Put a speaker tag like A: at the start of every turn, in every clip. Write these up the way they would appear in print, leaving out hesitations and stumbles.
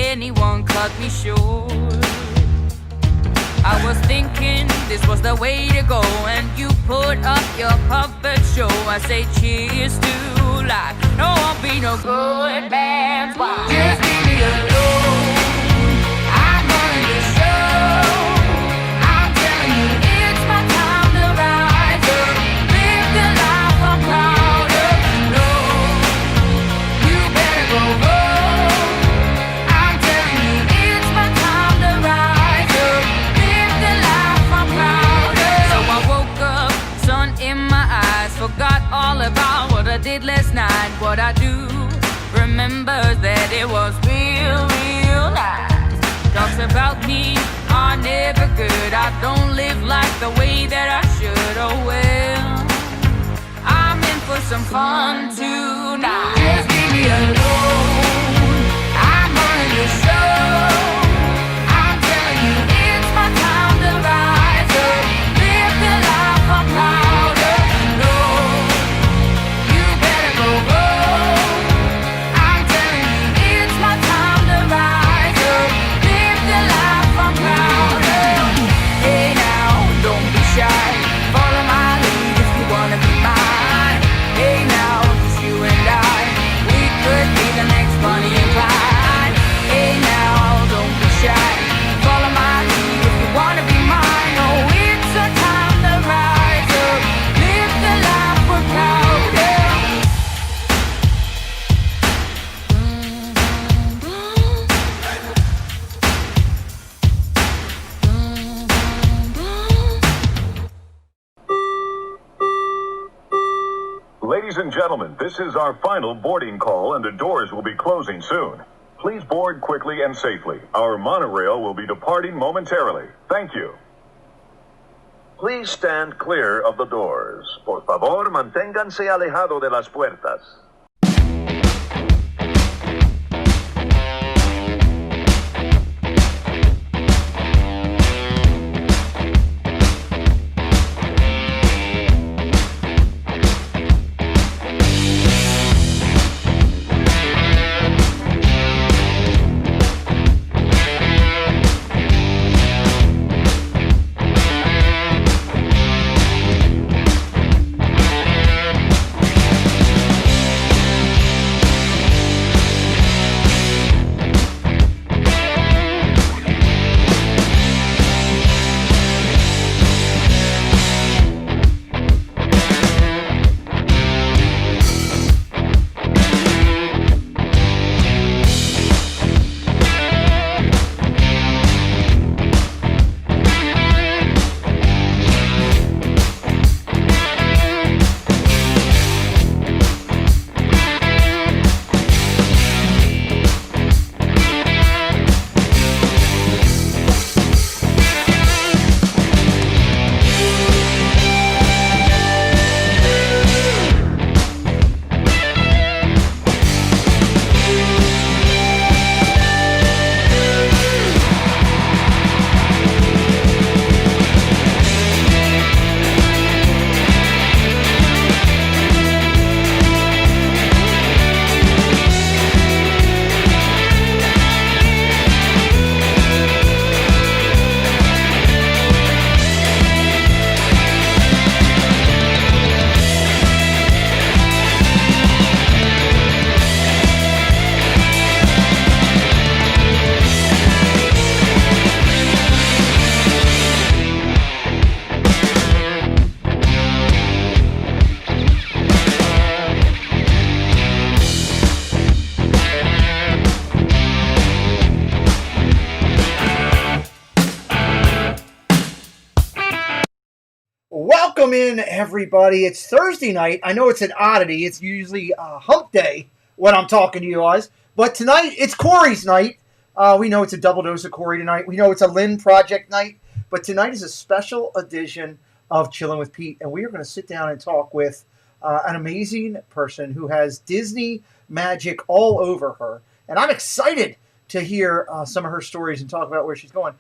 A: anyone cut me short. I was thinking this was the way to go, and you put up your puppet show. I say cheers to life. No, I'll be no good man's wife. Just leave me alone. I'm running the show. I'm telling you, it's my time to rise up. Live the life I'm proud of. No, you better go home. I'm telling you, it's my time to rise up. Live the life I'm proud of. So I woke up, sun in my eyes, forgot all about what I did last night. What I do remember that it was real, real nice. Talks about me are never good. I don't live like the way that I should. Oh well, I'm in for some fun tonight. Just leave me alone. I'm running the show. I'm telling you, it's my time to rise up. Live the life I'm proud of. No, you better go home. I'm telling you, it's my time to rise up. Live the life I'm proud of. Hey now, don't be shy. Follow my lead if you wanna be mine. Hey now, it's you and I. We could be the next Bonnie and Clyde. Hey now, don't be shy. Follow my lead if you wanna be mine. Oh, it's a time to rise up. Live the life we're proud of.
B: Ladies and gentlemen, this is our final boarding call, and the doors will be closing soon. Please board quickly and safely. Our monorail will be departing momentarily. Thank you. Please stand clear of the doors. Por favor, manténganse alejado de las puertas.
C: Welcome in, everybody. It's Thursday night. I know it's an oddity. It's usually hump day when I'm talking to you guys. But tonight, it's Corey's night. We know it's a double dose of Corey tonight. We know it's a Lynn Project night. But tonight is a special edition of Chillin' with Pete. And we are going to sit down and talk with an amazing person who has Disney magic all over her. And I'm excited to hear some of her stories and talk about where she's going.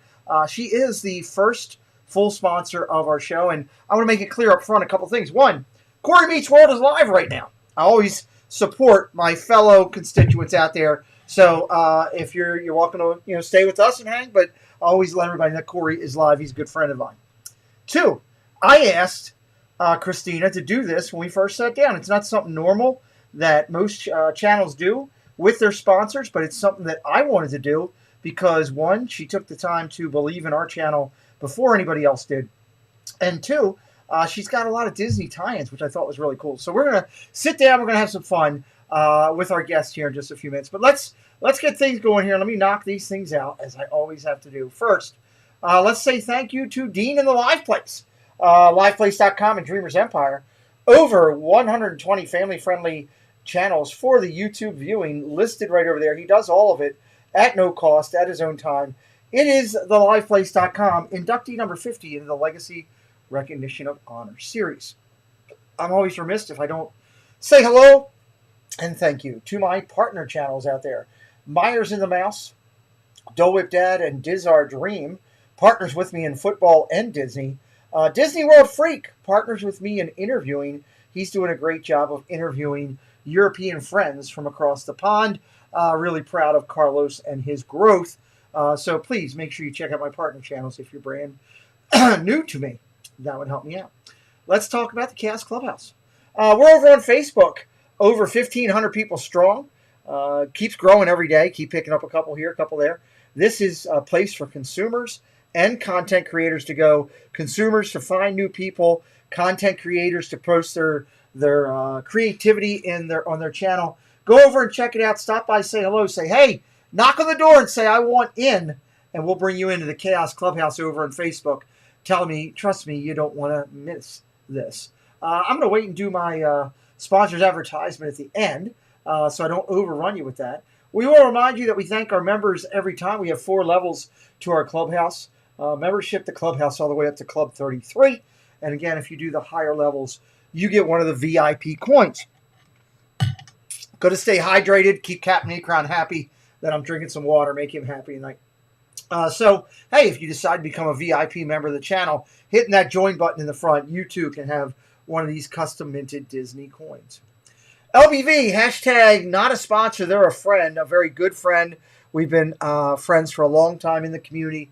C: She is the first full sponsor of our show, and I want to make it clear up front a couple things. One, Corey Meets World is live right now. I always support my fellow constituents out there, So if you're welcome to stay with us and hang, but I always let everybody know Corey is live. He's a good friend of mine. 2, I asked Christina to do this when we first sat down. It's not something normal that most channels do with their sponsors, but it's something that I wanted to do because 1, she took the time to believe in our channel before anybody else did, and 2, she's got a lot of Disney tie-ins, which I thought was really cool. So we're going to sit down. We're going to have some fun with our guest here in just a few minutes. But let's get things going here. Let me knock these things out, as I always have to do. First, let's say thank you to Dean and the Live Place. LivePlace.com and Dreamers Empire. Over 120 family-friendly channels for the YouTube viewing listed right over there. He does all of it at no cost, at his own time. It is theliveplace.com, inductee number 50 in the Legacy Recognition of Honor series. I'm always remiss if I don't say hello and thank you to my partner channels out there. Myers and the Mouse, Dole Whip Dad, and Dizzar Dream, partners with me in football and Disney. Disney World Freak partners with me in interviewing. He's doing a great job of interviewing European friends from across the pond. Really proud of Carlos and his growth. So please make sure you check out my partner channels if you're brand new to me. That would help me out. Let's talk about the Chaos Clubhouse. We're over on Facebook. Over 1,500 people strong. Keeps growing every day. Keep picking up a couple here, a couple there. This is a place for consumers and content creators to go. Consumers to find new people, content creators to post their creativity on their channel. Go over and check it out. Stop by, say hello, say hey, knock on the door and say I want in, and we'll bring you into the Chaos Clubhouse over on Facebook. Tell me, trust me, you don't want to miss this. I'm going to wait and do my sponsors advertisement at the end, so I don't overrun you with that. We will remind you that we thank our members every time. We have 4 levels to our clubhouse. Membership to clubhouse all the way up to Club 33. And again, if you do the higher levels, you get one of the VIP coins. Got to stay hydrated. Keep Captain Akron happy that I'm drinking some water. Make him happy tonight. So, hey, if you decide to become a VIP member of the channel, hitting that join button in the front, you too can have one of these custom minted Disney coins. LBV, hashtag not a sponsor. They're a friend, a very good friend. We've been friends for a long time in the community.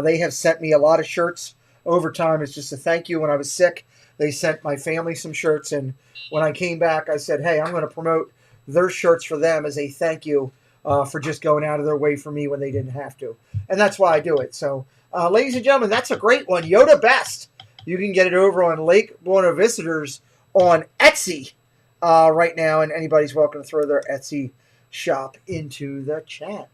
C: They have sent me a lot of shirts over time. It's just a thank you. When I was sick, they sent my family some shirts. And when I came back, I said, hey, I'm going to promote their shirts for them as a thank you for just going out of their way for me when they didn't have to. And that's why I do it. So, ladies and gentlemen, that's a great one. Yoda Best. You can get it over on Lake Buena Visitors on Etsy right now. And anybody's welcome to throw their Etsy shop into the chat.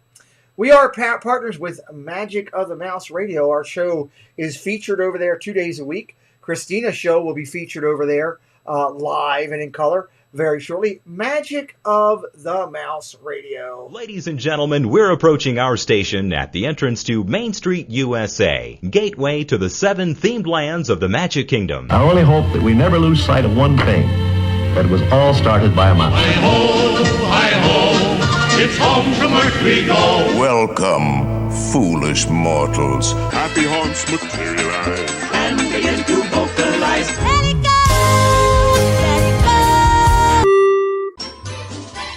C: We are partners with Magic of the Mouse Radio. Our show is featured over there 2 days a week. Christina's show will be featured over there live and in color very shortly. Magic of the Mouse Radio.
D: Ladies and gentlemen, we're approaching our station at the entrance to Main Street, USA, gateway to the 7 themed lands of the Magic Kingdom.
E: I only hope that we never lose sight of one thing, that it was all started by a mouse.
F: Hi-ho, it's home from earth we go.
G: Welcome, foolish mortals.
F: Happy haunts materialize
A: And begin to vocalize.
H: Let it go! Let it go!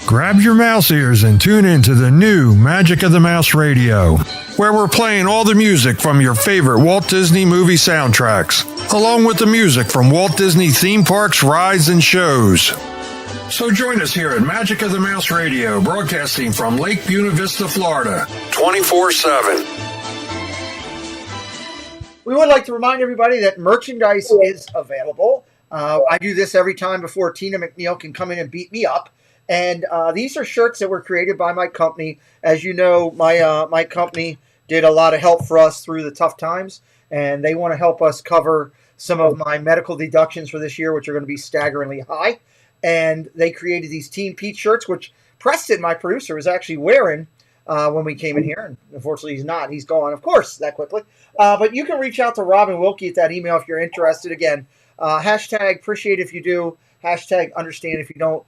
I: Grab your mouse ears and tune in to the new Magic of the Mouse Radio, where we're playing all the music from your favorite Walt Disney movie soundtracks, along with the music from Walt Disney theme parks, rides, and shows. So join us here at Magic of the Mouse Radio, broadcasting from Lake Buena Vista, Florida, 24/7.
C: We would like to remind everybody that merchandise is available. I do this every time before Tina McNeil can come in and beat me up. And these are shirts that were created by my company. As you know, my company did a lot of help for us through the tough times, and they want to help us cover some of my medical deductions for this year, which are going to be staggeringly high. And they created these Team Pete shirts, which Preston, my producer, was actually wearing when we came in here. And unfortunately, he's not. He's gone, of course, that quickly. But you can reach out to Robin Wilkie at that email if you're interested. Again, hashtag appreciate if you do. Hashtag understand if you don't.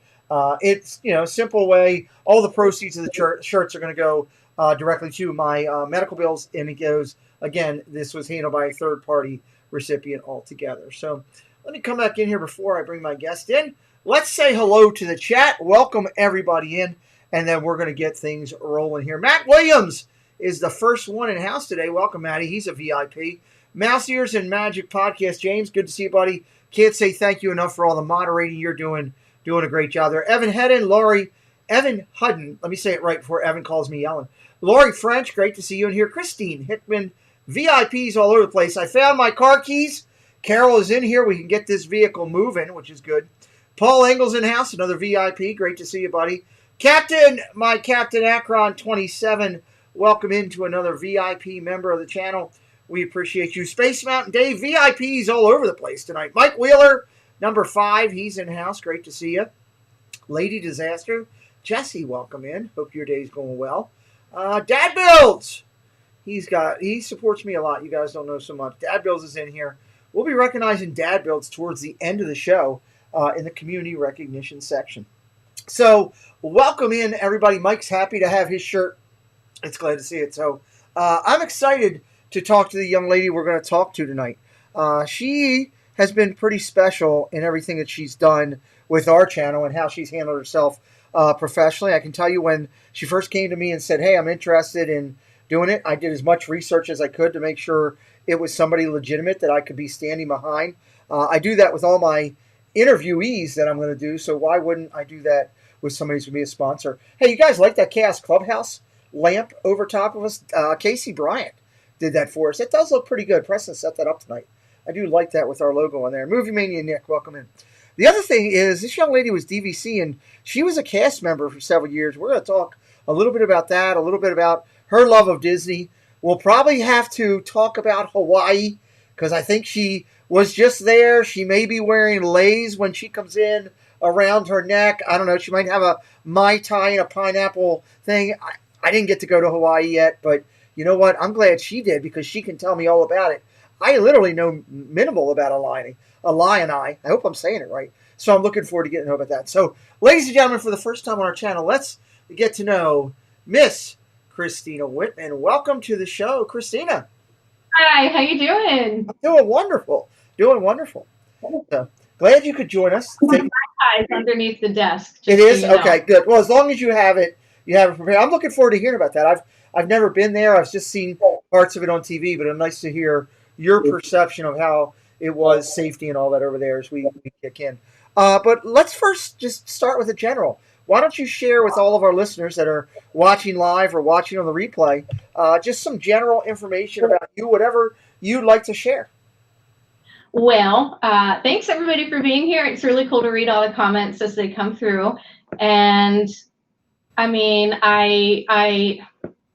C: It's, a simple way. All the proceeds of the shirts are going to go directly to my medical bills. And it goes, again, this was handled by a third-party recipient altogether. So let me come back in here before I bring my guest in. Let's say hello to the chat. Welcome everybody in. and then we're going to get things rolling here. Matt Williams is the first one in house today. Welcome, Matty. He's a VIP. Mouse Ears and Magic Podcast. James, good to see you, buddy. Can't say thank you enough for all the moderating you're doing. Doing a great job there. Evan Hudden. Let me say it right before Evan calls me yelling. Laurie French, great to see you in here. Christine Hickman, VIPs all over the place. I found my car keys. Carol is in here. We can get this vehicle moving, which is good. Paul Engel's in house, another VIP. Great to see you, buddy. Captain Akron 27, welcome into another VIP member of the channel. We appreciate you. Space Mountain Dave, VIPs all over the place tonight. Mike Wheeler, number 5, he's in house. Great to see you. Lady Disaster, Jesse, welcome in. Hope your day's going well. Dad Builds, he supports me a lot. You guys don't know so much. Dad Builds is in here. We'll be recognizing Dad Builds towards the end of the show in the community recognition section. So welcome in, everybody. Mike's happy to have his shirt. It's glad to see it. So I'm excited to talk to the young lady we're going to talk to tonight. She has been pretty special in everything that she's done with our channel and how she's handled herself professionally. I can tell you when she first came to me and said, hey, I'm interested in doing it, I did as much research as I could to make sure it was somebody legitimate that I could be standing behind. I do that with all my interviewees that I'm going to do, so why wouldn't I do that with somebody who's going to be a sponsor? Hey, you guys like that Chaos Clubhouse lamp over top of us? Casey Bryant did that for us. It does look pretty good. Preston set that up tonight. I do like that with our logo on there. Movie Mania Nick, welcome in. The other thing is, this young lady was DVC, and she was a cast member for several years. We're going to talk a little bit about that, a little bit about her love of Disney. We'll probably have to talk about Hawaii, because I think she was just there. She may be wearing leis when she comes in around her neck. I don't know. She might have a Mai Tai and a pineapple thing. I didn't get to go to Hawaii yet, but you know what? I'm glad she did, because she can tell me all about it. I literally know minimal about Aulani. I hope I'm saying it right. So I'm looking forward to getting to know about that. So, ladies and gentlemen, for the first time on our channel, let's get to know Miss Cristina Wittmann. Welcome to the show, Christina.
J: Hi, how you doing?
C: I'm doing wonderful. So, glad you could join us.
J: My tie's underneath the desk.
C: It is? Okay, good. Well, as long as you have it prepared. I'm looking forward to hearing about that. I've never been there. I've just seen parts of it on TV, but it's nice to hear your perception of how it was, safety and all that over there as we kick in. But let's first just start with a general. Why don't you share with all of our listeners that are watching live or watching on the replay just some general information about you, whatever you'd like to share.
J: Well, thanks everybody for being here. It's really cool to read all the comments as they come through. And I mean, I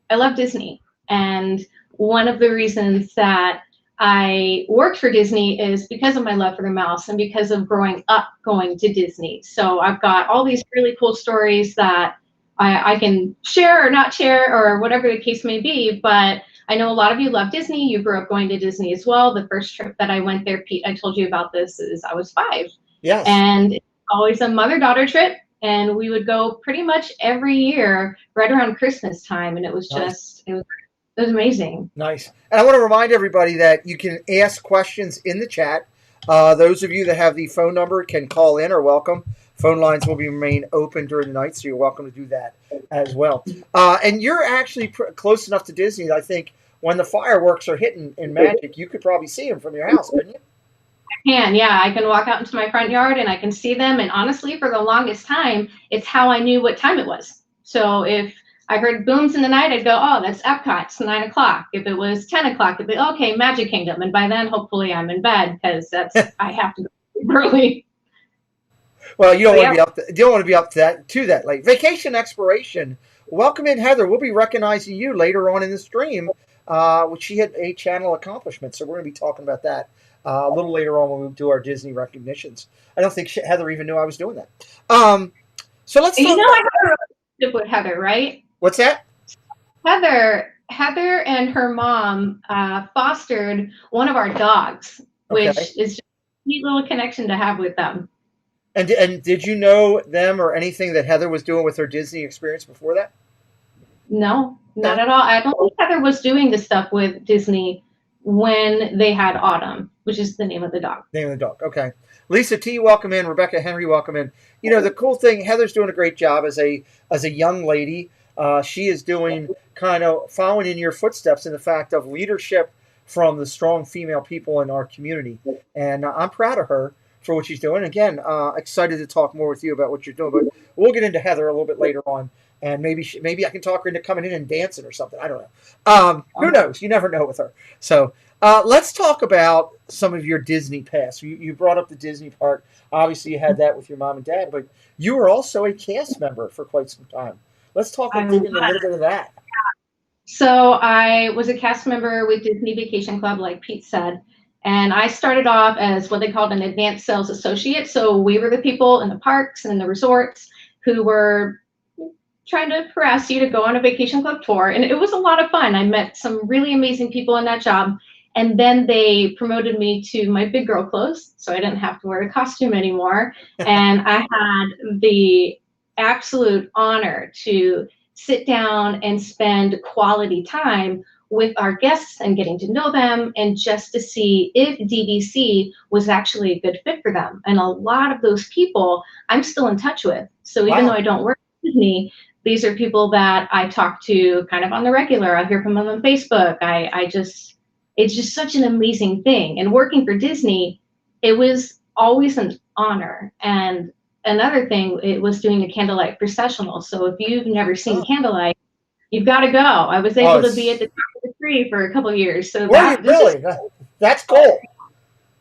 J: love Disney. And one of the reasons that I worked for Disney is because of my love for the mouse and because of growing up going to Disney. So I've got all these really cool stories that I can share or not share or whatever the case may be. But I know a lot of you love Disney. You grew up going to Disney as well. The first trip that I went there, Pete, I told you about this, is I was 5.
C: Yes.
J: And it's always a mother-daughter trip. And we would go pretty much every year right around Christmas time. And it was just, it was amazing.
C: Nice. And I want to remind everybody that you can ask questions in the chat. Those of you that have the phone number can call in, or welcome. Phone lines will remain open during the night, so you're welcome to do that as well. And you're actually close enough to Disney, I think, when the fireworks are hitting in Magic, you could probably see them from your house, couldn't you?
J: I can, yeah. I can walk out into my front yard and I can see them. And honestly, for the longest time, it's how I knew what time it was. So if I heard booms in the night, I'd go, oh, that's Epcot, it's 9 o'clock. If it was 10 o'clock, it'd be, okay, Magic Kingdom. And by then, hopefully, I'm in bed because I have to go early.
C: Well, you don't want to be up to that late. Vacation Exploration. Welcome in, Heather. We'll be recognizing you later on in the stream, which she had a channel accomplishment. So we're going to be talking about that a little later on when we do our Disney recognitions. I don't think Heather even knew I was doing that. So let's.
J: I have a relationship with Heather, right?
C: What's that?
J: Heather and her mom fostered one of our dogs, which is just a neat little connection to have with them.
C: And did you know them or anything that Heather was doing with her Disney experience before that?
J: No, not at all. I don't think Heather was doing this stuff with Disney when they had Autumn, which is the name of the dog.
C: Name of the dog. Okay. Lisa T, welcome in. Rebecca Henry, welcome in. You know, the cool thing, Heather's doing a great job as a young lady. She is doing kind of following in your footsteps in the fact of leadership from the strong female people in our community. And I'm proud of her for what she's doing. Again, excited to talk more with you about what you're doing. But we'll get into Heather a little bit later on. And maybe I can talk her into coming in and dancing or something. I don't know. Who knows? You never know with her. So let's talk about some of your Disney past. You brought up the Disney part. Obviously, you had that with your mom and dad, but you were also a cast member for quite some time. Let's talk dig into a little bit of that.
J: So I was a cast member with Disney Vacation Club, like Pete said, and I started off as what they called an advanced sales associate. So we were the people in the parks and in the resorts who were trying to harass you to go on a vacation club tour. And it was a lot of fun. I met some really amazing people in that job. And then they promoted me to my big girl clothes, so I didn't have to wear a costume anymore. And I had the absolute honor to sit down and spend quality time with our guests and getting to know them and just to see if DVC was actually a good fit for them. And a lot of those people I'm still in touch with. So even though I don't work with Disney, these are people that I talk to kind of on the regular. I hear from them on Facebook. It's just such an amazing thing. And working for Disney, it was always an honor. And another thing, it was doing a candlelight processional. So if you've never seen candlelight, you've got to go. I was able to be at the top of the tree for a couple of years. So
C: that's cool.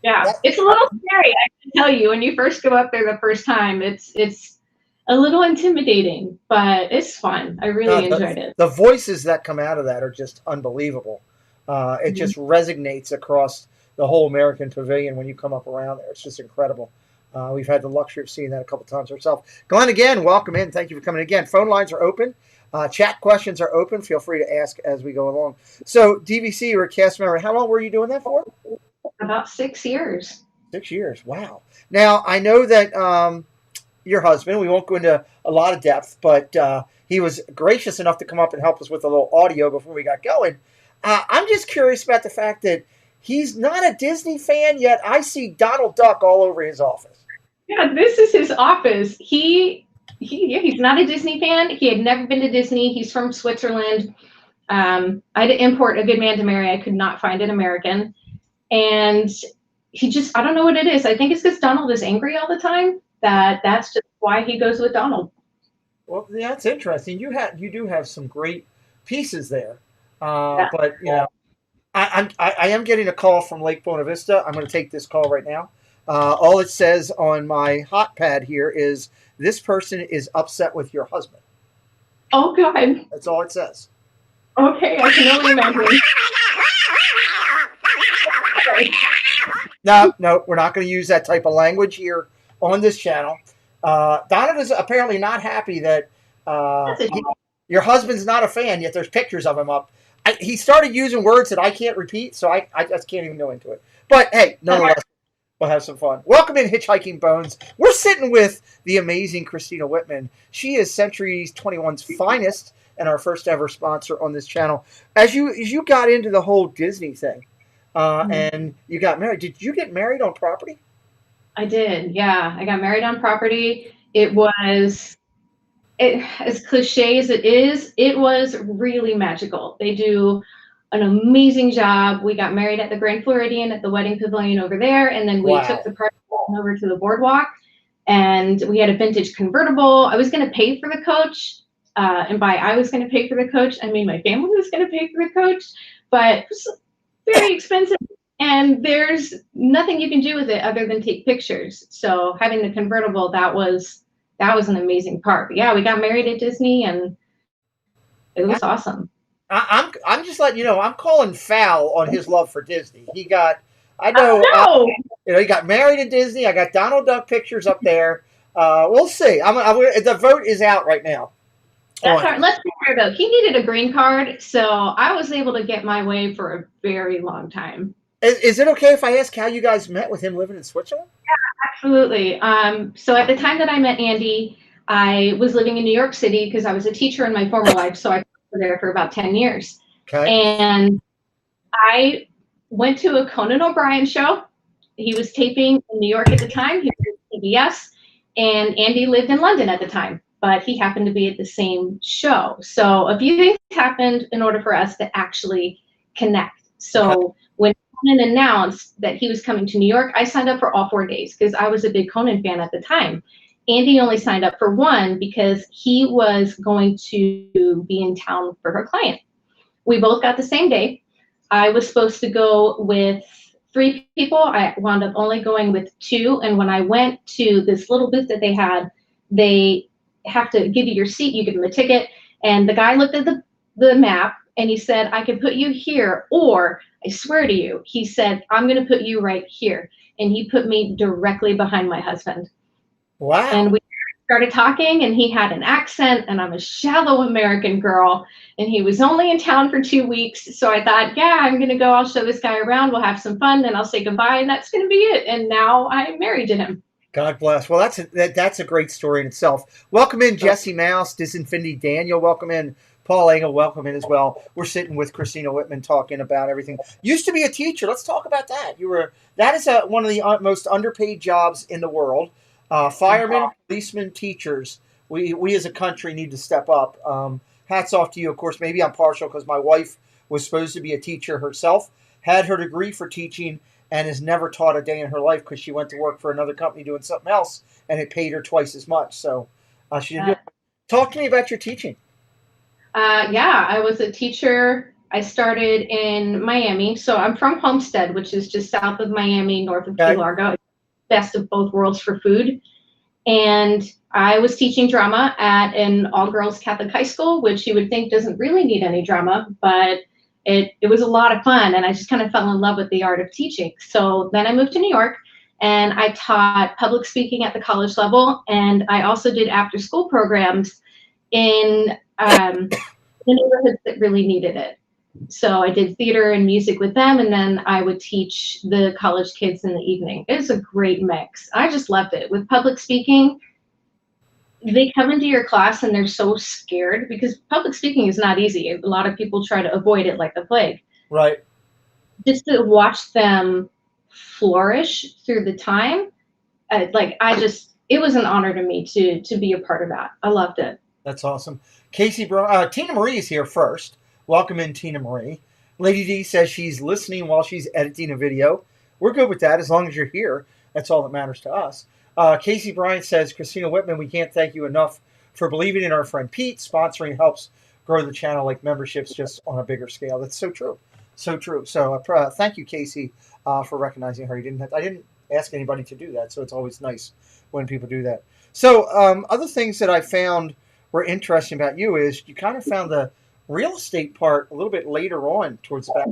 J: Yeah, it's a little scary, I can tell you. When you first go up there the first time, it's a little intimidating, but it's fun. I really enjoyed it.
C: The voices that come out of that are just unbelievable. It just resonates across the whole American Pavilion when you come up around there. It's just incredible. We've had the luxury of seeing that a couple times ourselves. Glenn, again, welcome in. Thank you for coming again. Phone lines are open. Chat questions are open. Feel free to ask as we go along. So, DVC, you're a cast member. How long were you doing that for?
J: About 6 years.
C: 6 years. Wow. Now, I know that your husband, we won't go into a lot of depth, but he was gracious enough to come up and help us with a little audio before we got going. I'm just curious about the fact that he's not a Disney fan, yet I see Donald Duck all over his office.
J: Yeah, this is his office. He's not a Disney fan. He had never been to Disney. He's from Switzerland. I had to import A Good Man to Marry. I could not find an American. And I don't know what it is. I think it's because Donald is angry all the time. That's just why he goes with Donald.
C: Well, yeah, that's interesting. You do have some great pieces there. But you know, I am getting a call from Lake Buena Vista. I'm going to take this call right now. All it says on my hot pad here is this person is upset with your husband.
J: Oh God.
C: That's all it says.
J: Okay, I can only imagine.
C: No, we're not going to use that type of language here on this channel. Donald is apparently not happy that your husband's not a fan, yet there's pictures of him up. He started using words that I can't repeat, so I just can't even go into it. But hey, nonetheless, we'll have some fun. Welcome in, Hitchhiking Bones. We're sitting with the amazing Cristina Wittmann. She is Century 21's finest and our first ever sponsor on this channel. As you got into the whole Disney thing, and you got married, did you get married on property?
J: I did, yeah. I got married on property. It was... as cliche as it is, it was really magical. They do an amazing job. We got married at the Grand Floridian at the wedding pavilion over there, and then we took the party over to the boardwalk, and we had a vintage convertible. I was going to pay for the coach, and by I was going to pay for the coach, I mean my family was going to pay for the coach, but it was very expensive, and there's nothing you can do with it other than take pictures. So having the convertible, that was an amazing part. But yeah, we got married at Disney, and it was awesome.
C: I'm just letting you know, I'm calling foul on his love for Disney. He got he got married at Disney. I got Donald Duck pictures up there. We'll see. The vote is out right now.
J: Let's be fair though. He needed a green card, so I was able to get my way for a very long time.
C: Is it okay if I ask how you guys met with him living in Switzerland?
J: Yeah, absolutely. So at the time that I met Andy, I was living in New York City because I was a teacher in my former life, so I was there for about 10 years.
C: Okay.
J: And I went to a Conan O'Brien show, he was taping in New York at the time. He was at CBS, and Andy lived in London at the time, but he happened to be at the same show. So a few things happened in order for us to actually connect. So when Conan announced that he was coming to New York, I signed up for all 4 days because I was a big Conan fan at the time. Andy only signed up for one because he was going to be in town for her client. We both got the same day. I was supposed to go with 3 people. I wound up only going with 2. And when I went to this little booth that they had, they have to give you your seat. You give them a ticket. And the guy looked at the map and he said, I could put you here, or I swear to you, he said, I'm going to put you right here. And he put me directly behind my husband.
C: Wow.
J: And we started talking, and he had an accent, and I'm a shallow American girl, and he was only in town for 2 weeks. So I thought, yeah, I'm going to go. I'll show this guy around. We'll have some fun, then I'll say goodbye, and that's going to be it. And now I'm married to him.
C: God bless. Well, that's a great story in itself. Welcome in Jesse Mouse, Disinfinity Daniel. Welcome in Paul Engel. Welcome in as well. We're sitting with Cristina Wittmann talking about everything. Used to be a teacher. Let's talk about that. That is one of the most underpaid jobs in the world. Firemen, policemen, teachers. We as a country need to step up. Hats off to you. Of course, maybe I'm partial because my wife was supposed to be a teacher herself, had her degree for teaching, and has never taught a day in her life because she went to work for another company doing something else, and it paid her twice as much. So she didn't do it. Talk to me about your teaching.
J: Yeah, I was a teacher. I started in Miami. So I'm from Homestead, which is just south of Miami, north of Key Largo. Best of both worlds for food. And I was teaching drama at an all-girls Catholic high school, which you would think doesn't really need any drama, but it was a lot of fun, and I just kind of fell in love with the art of teaching. So then I moved to New York, and I taught public speaking at the college level, and I also did after-school programs in the neighborhoods that really needed it. So I did theater and music with them, and then I would teach the college kids in the evening. It was a great mix. I just loved it. With public speaking, they come into your class and they're so scared because public speaking is not easy. A lot of people try to avoid it like the plague.
C: Right.
J: Just to watch them flourish through the time, it was an honor to me to be a part of that. I loved it.
C: That's awesome. Tina Marie is here first. Welcome in, Tina Marie. Lady D says she's listening while she's editing a video. We're good with that as long as you're here. That's all that matters to us. Casey Bryant says, Cristina Wittmann, we can't thank you enough for believing in our friend Pete. Sponsoring helps grow the channel like memberships, just on a bigger scale. That's so true. So true. So thank you, Casey, for recognizing her. I didn't ask anybody to do that, so it's always nice when people do that. So other things that I found were interesting about you is you kind of found the real estate part a little bit later on towards the back.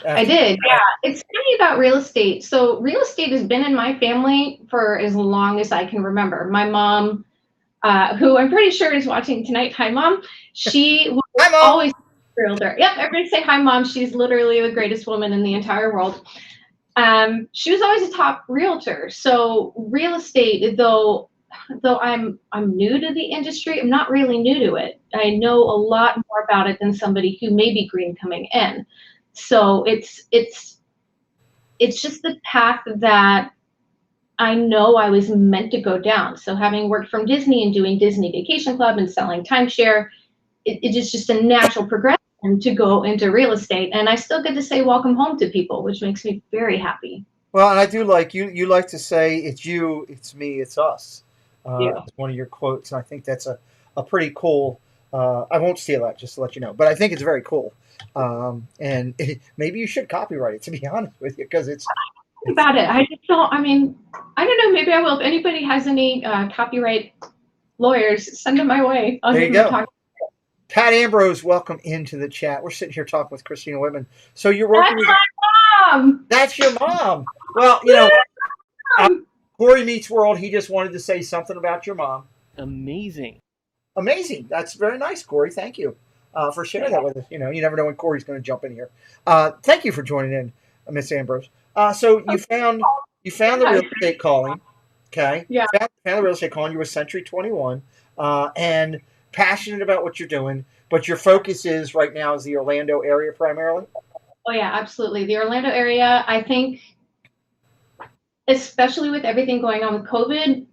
J: I did, yeah. It's funny about real estate. So real estate has been in my family for as long as I can remember. My mom, who I'm pretty sure is watching tonight, hi, Mom. She was
C: hi, Mom.
J: Always a realtor. Yep, everybody say hi, Mom. She's literally the greatest woman in the entire world. She was always a top realtor. So real estate, though I'm new to the industry, I'm not really new to it. I know a lot more about it than somebody who may be green coming in. So it's just the path that I know I was meant to go down. So having worked from Disney and doing Disney Vacation Club and selling timeshare, it is just a natural progression to go into real estate. And I still get to say welcome home to people, which makes me very happy.
C: Well, and I do like you like to say it's you, it's me, it's us. It's one of your quotes, and I think that's a pretty cool. I won't steal that, just to let you know, but I think it's very cool. And maybe you should copyright it, to be honest with you, because it's
J: about it. I just don't. I mean, I don't know. Maybe I will. If anybody has any copyright lawyers, send them my way.
C: There you go. Pat Ambrose, welcome into the chat. We're sitting here talking with Cristina Wittmann. So you're working with
J: my mom.
C: That's your mom. Well, you know. Corey Meets World, he just wanted to say something about your mom.
K: Amazing.
C: That's very nice, Corey. Thank you for sharing that with us. You know, you never know when Corey's going to jump in here. Thank you for joining in, Miss Ambrose. So you found the real estate calling, okay?
J: Yeah.
C: Found the real estate calling. You were Century 21 and passionate about what you're doing, but your focus is right now is the Orlando area primarily?
J: Oh, yeah, absolutely. The Orlando area, I think especially with everything going on with COVID,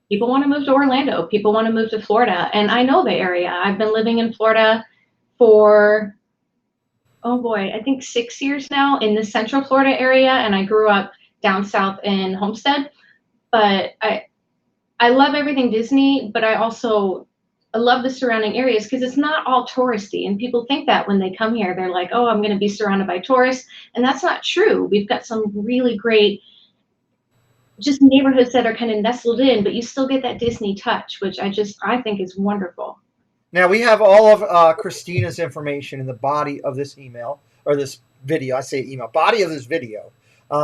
J: people want to move to Orlando. People want to move to Florida. And I know the area. I've been living in Florida for, oh boy, I think 6 years now in the Central Florida area. And I grew up down south in Homestead. But I love everything Disney, but I love the surrounding areas because it's not all touristy. And people think that when they come here, they're like, oh, I'm going to be surrounded by tourists. And that's not true. We've got some really great just neighborhoods that are kind of nestled in, but you still get that Disney touch, which I think is wonderful.
C: Now, we have all of Christina's information in the body of this email, or this video. I say email, body of this video.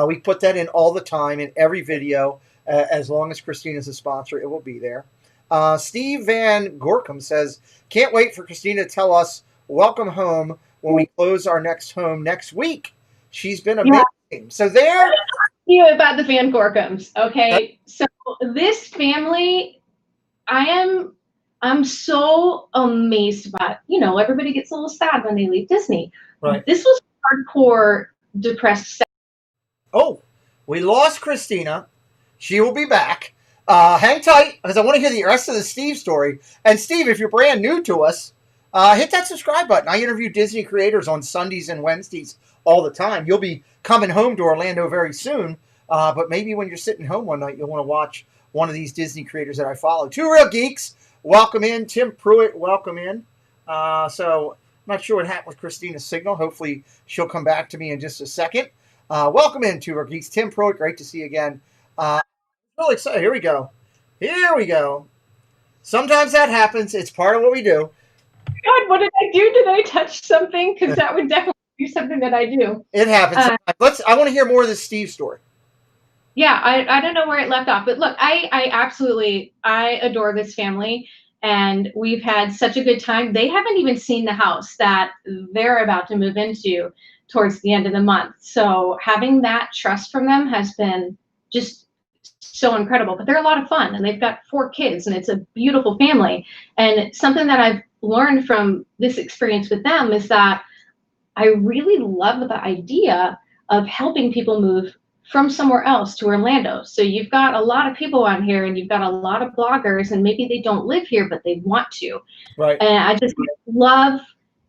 C: We put that in all the time in every video. As long as Christina's a sponsor, it will be there. Steve Van Gorkum says, can't wait for Christina to tell us welcome home when we close our next home next week. She's been amazing. Yeah. So there.
J: You know about the Van Gorkums, okay? So this family, I'm so amazed about. Everybody gets a little sad when they leave Disney.
C: Right.
J: This was hardcore depressed.
C: Oh, we lost Christina. She will be back. Hang tight, because I want to hear the rest of the Steve story. And Steve, if you're brand new to us, hit that subscribe button. I interview Disney creators on Sundays and Wednesdays all the time. You'll be coming home to Orlando very soon, but maybe when you're sitting home one night, you'll want to watch one of these Disney creators that I follow. Two Real Geeks, welcome in. Tim Pruitt, welcome in. So I'm not sure what happened with Christina's signal. Hopefully she'll come back to me in just a second. Welcome in, Two Real Geeks. Tim Pruitt, great to see you again. Really excited. Here we go. Here we go. Sometimes that happens. It's part of what we do.
J: God, what did I do? Did I touch something? Because that would definitely be something that I do.
C: It happens. I want to hear more of this Steve story.
J: Yeah, I don't know where it left off, but look, I adore this family, and we've had such a good time. They haven't even seen the house that they're about to move into towards the end of the month. So having that trust from them has been just so incredible. But they're a lot of fun, and they've got 4 kids, and it's a beautiful family. And something that I've learned from this experience with them is that I really love the idea of helping people move from somewhere else to Orlando. So you've got a lot of people on here, and you've got a lot of bloggers, and maybe they don't live here, but they want to.
C: Right.
J: And I just love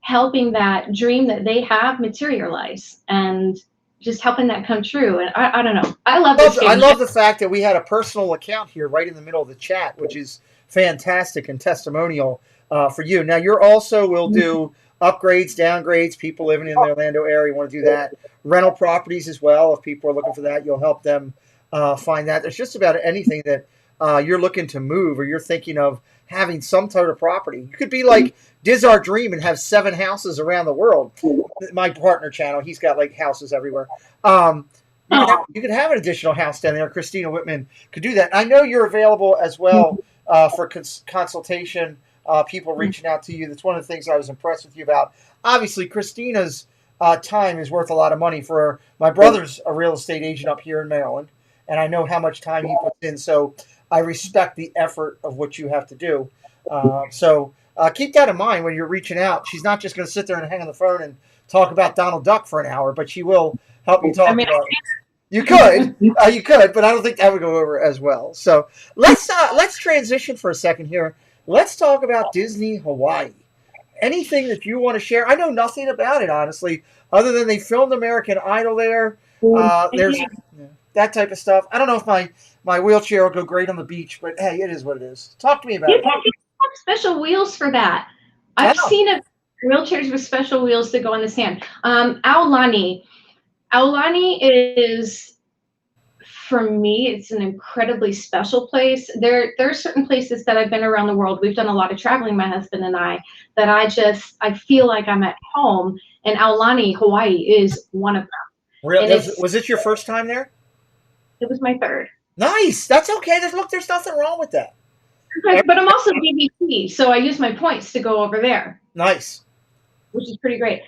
J: helping that dream that they have materialize, and just helping that come true. And I don't know. I love
C: the fact that we had a personal account here right in the middle of the chat, which is fantastic and testimonial for you. Now, you're also will do upgrades, downgrades, people living in the Orlando area want to do that. Rental properties as well. If people are looking for that, you'll help them find that. There's just about anything that you're looking to move or you're thinking of having some sort of property. You could be like Diz Our Dream and have 7 houses around the world. My partner channel, he's got like houses everywhere. You could have an additional house down there. Cristina Wittmann could do that. I know you're available as well for consultation, people reaching out to you. That's one of the things I was impressed with you about. Obviously, Christina's time is worth a lot of money. For my brother's a real estate agent up here in Maryland, and I know how much time he puts in. So I respect the effort of what you have to do. So keep that in mind when you're reaching out. She's not just going to sit there and hang on the phone and talk about Donald Duck for an hour, but she will help you talk about it. You could, but I don't think that would go over as well. So let's transition for a second here. Let's talk about Disney Hawaii. Anything that you want to share? I know nothing about it, honestly, other than they filmed American Idol there. There's that type of stuff. I don't know if my wheelchair will go great on the beach, but hey, it is what it is. Talk to me about it.
J: Have special wheels for that. I've seen wheelchairs with special wheels that go on the sand. Aulani is, for me, it's an incredibly special place. There are certain places that I've been around the world. We've done a lot of traveling, my husband and I, that I feel like I'm at home. And Aulani, Hawaii is one of them.
C: Really? Was it your first time there?
J: It was my 3rd.
C: Nice. That's okay. There's nothing wrong with that.
J: But I'm also BBC, so I use my points to go over there.
C: Nice.
J: Which is pretty great.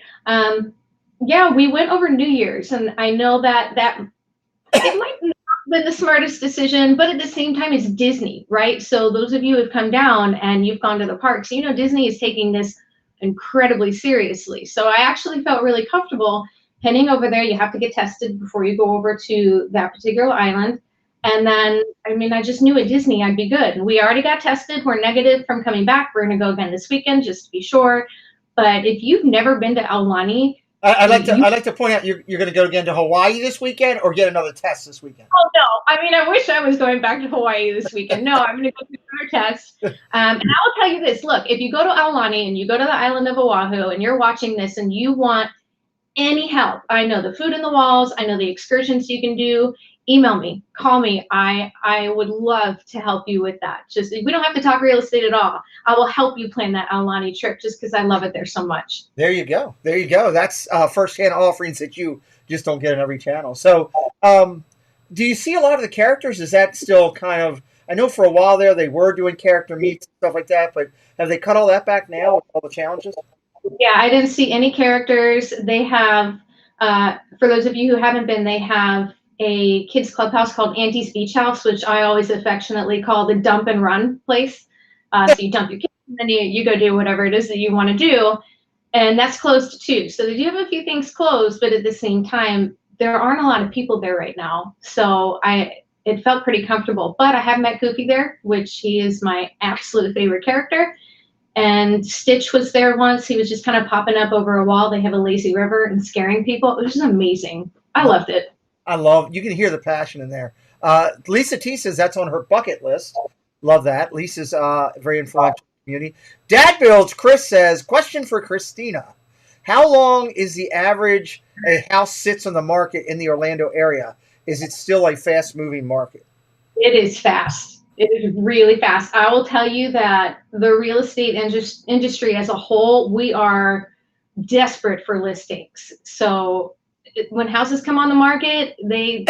J: Yeah, we went over New Year's, and I know that it might not have been the smartest decision, but at the same time, it's Disney, right? So those of you who have come down and you've gone to the parks, Disney is taking this incredibly seriously. So I actually felt really comfortable heading over there, you have to get tested before you go over to that particular island. And then, I mean, I just knew at Disney I'd be good. We already got tested. We're negative from coming back. We're going to go again this weekend just to be sure. But if you've never been to Aulani,
C: I'd like to point out you're going to go again to Hawaii this weekend or get another test this weekend.
J: Oh no! I mean, I wish I was going back to Hawaii this weekend. No, I'm going to go through another test. And I will tell you this: look, if you go to Aulani and you go to the island of Oahu and you're watching this and you want any help, I know the food in the walls, I know the excursions you can do. Email me, call me. I would love to help you with that. Just we don't have to talk real estate at all. I will help you plan that Aulani trip just because I love it there so much.
C: There you go. There you go. That's firsthand offerings that you just don't get on every channel. So, do you see a lot of the characters? Is that still kind of? I know for a while there they were doing character meets and stuff like that, but have they cut all that back now with all the challenges?
J: Yeah, I didn't see any characters. They have, for those of you who haven't been, they have a kids clubhouse called Auntie's Beach House, which I always affectionately call the dump and run place. So you dump your kids and then you go do whatever it is that you want to do. And that's closed too. So they do have a few things closed, but at the same time, there aren't a lot of people there right now. So it felt pretty comfortable. But I have met Goofy there, which he is my absolute favorite character. And Stitch was there once. He was just kind of popping up over a wall. They have a lazy river and scaring people. It was just amazing. I loved it.
C: You can hear the passion in there. Lisa T says that's on her bucket list. Love that. Lisa's very influential in the community. Dad Builds, Chris says, question for Christina. How long is the average a house sits on the market in the Orlando area? Is it still a fast-moving market?
J: It is fast. It is really fast. I will tell you that the real estate industry as a whole, we are desperate for listings. So when houses come on the market, they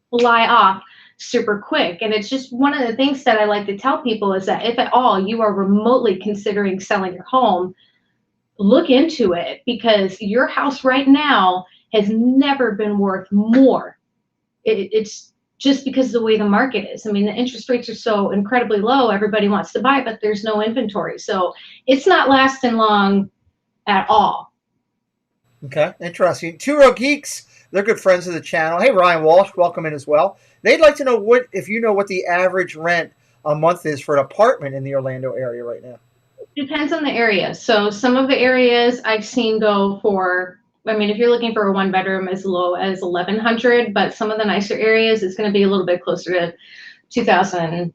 J: fly off super quick. And it's just one of the things that I like to tell people is that if at all you are remotely considering selling your home, look into it, because your house right now has never been worth more. It's just because of the way the market is. I mean, the interest rates are so incredibly low, everybody wants to buy, but there's no inventory. So it's not lasting long at all.
C: Okay, interesting. Two Row Geeks, they're good friends of the channel. Hey, Ryan Walsh, welcome in as well. They'd like to know if you know what the average rent a month is for an apartment in the Orlando area right now.
J: Depends on the area. So some of the areas I've seen go for, I mean, if you're looking for a one bedroom, as low as $1,100, but some of the nicer areas, it's going to be a little bit closer to $2,000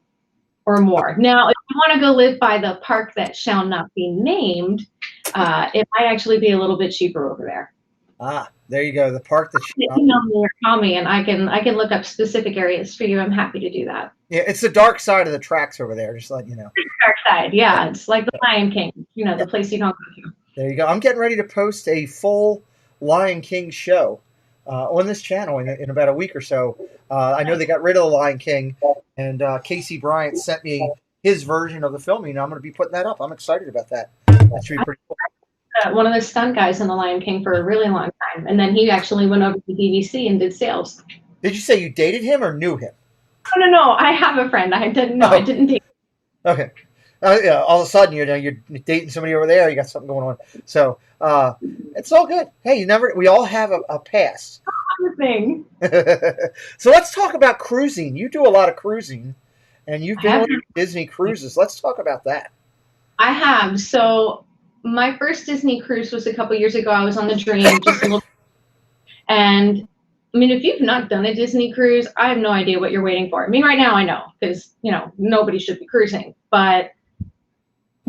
J: or more. Now, if you want to go live by the park that shall not be named, it might actually be a little bit cheaper over there.
C: Ah, there you go. The park that
J: email me or call me, and I can look up specific areas for you. I'm happy to do that.
C: Yeah, it's the dark side of the tracks over there. Just let you know.
J: Dark side, yeah. It's like the Lion King. You know, the place you don't go to.
C: There you go. I'm getting ready to post a full Lion King show on this channel in about a week or so. I know they got rid of the Lion King, and Casey Bryant sent me his version of the filming, and I'm going to be putting that up. I'm excited about that. That should be pretty cool.
J: One of the stunt guys in the Lion King for a really long time, and then he actually went over to DVC and did sales.
C: Did you say you dated him or knew him?
J: No. I have a friend. I didn't know. I didn't date him.
C: Okay. Yeah, all of a sudden, you're dating somebody over there. You got something going on. So it's all good. Hey, we all have a past.
J: Thing.
C: So let's talk about cruising. You do a lot of cruising, and you've been on Disney cruises. Let's talk about that.
J: I have. So my first Disney cruise was a couple years ago. I was on the Dream, just a little. And I mean, if you've not done a Disney cruise, I have no idea what you're waiting for. I mean, right now I know, because nobody should be cruising, but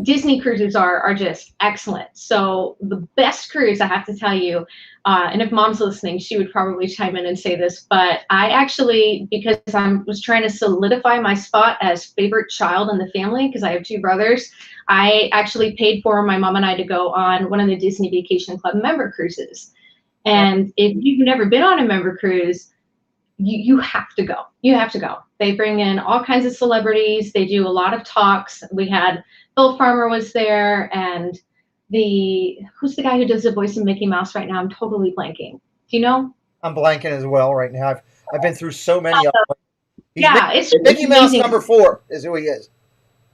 J: Disney cruises are just excellent. So the best cruise, I have to tell you, and if Mom's listening, she would probably chime in and say this, but I actually, because I was trying to solidify my spot as favorite child in the family, because I have two brothers, I actually paid for my mom and I to go on one of the Disney Vacation Club member cruises. And if you've never been on a member cruise, you have to go. You have to go. They bring in all kinds of celebrities. They do a lot of talks. We had Bill Farmer was there, and who's the guy who does the voice of Mickey Mouse right now? I'm totally blanking. Do you know?
C: I'm blanking as well right now. I've been through so many of them.
J: Yeah, it's just
C: Mickey Mouse number 4 is who he is.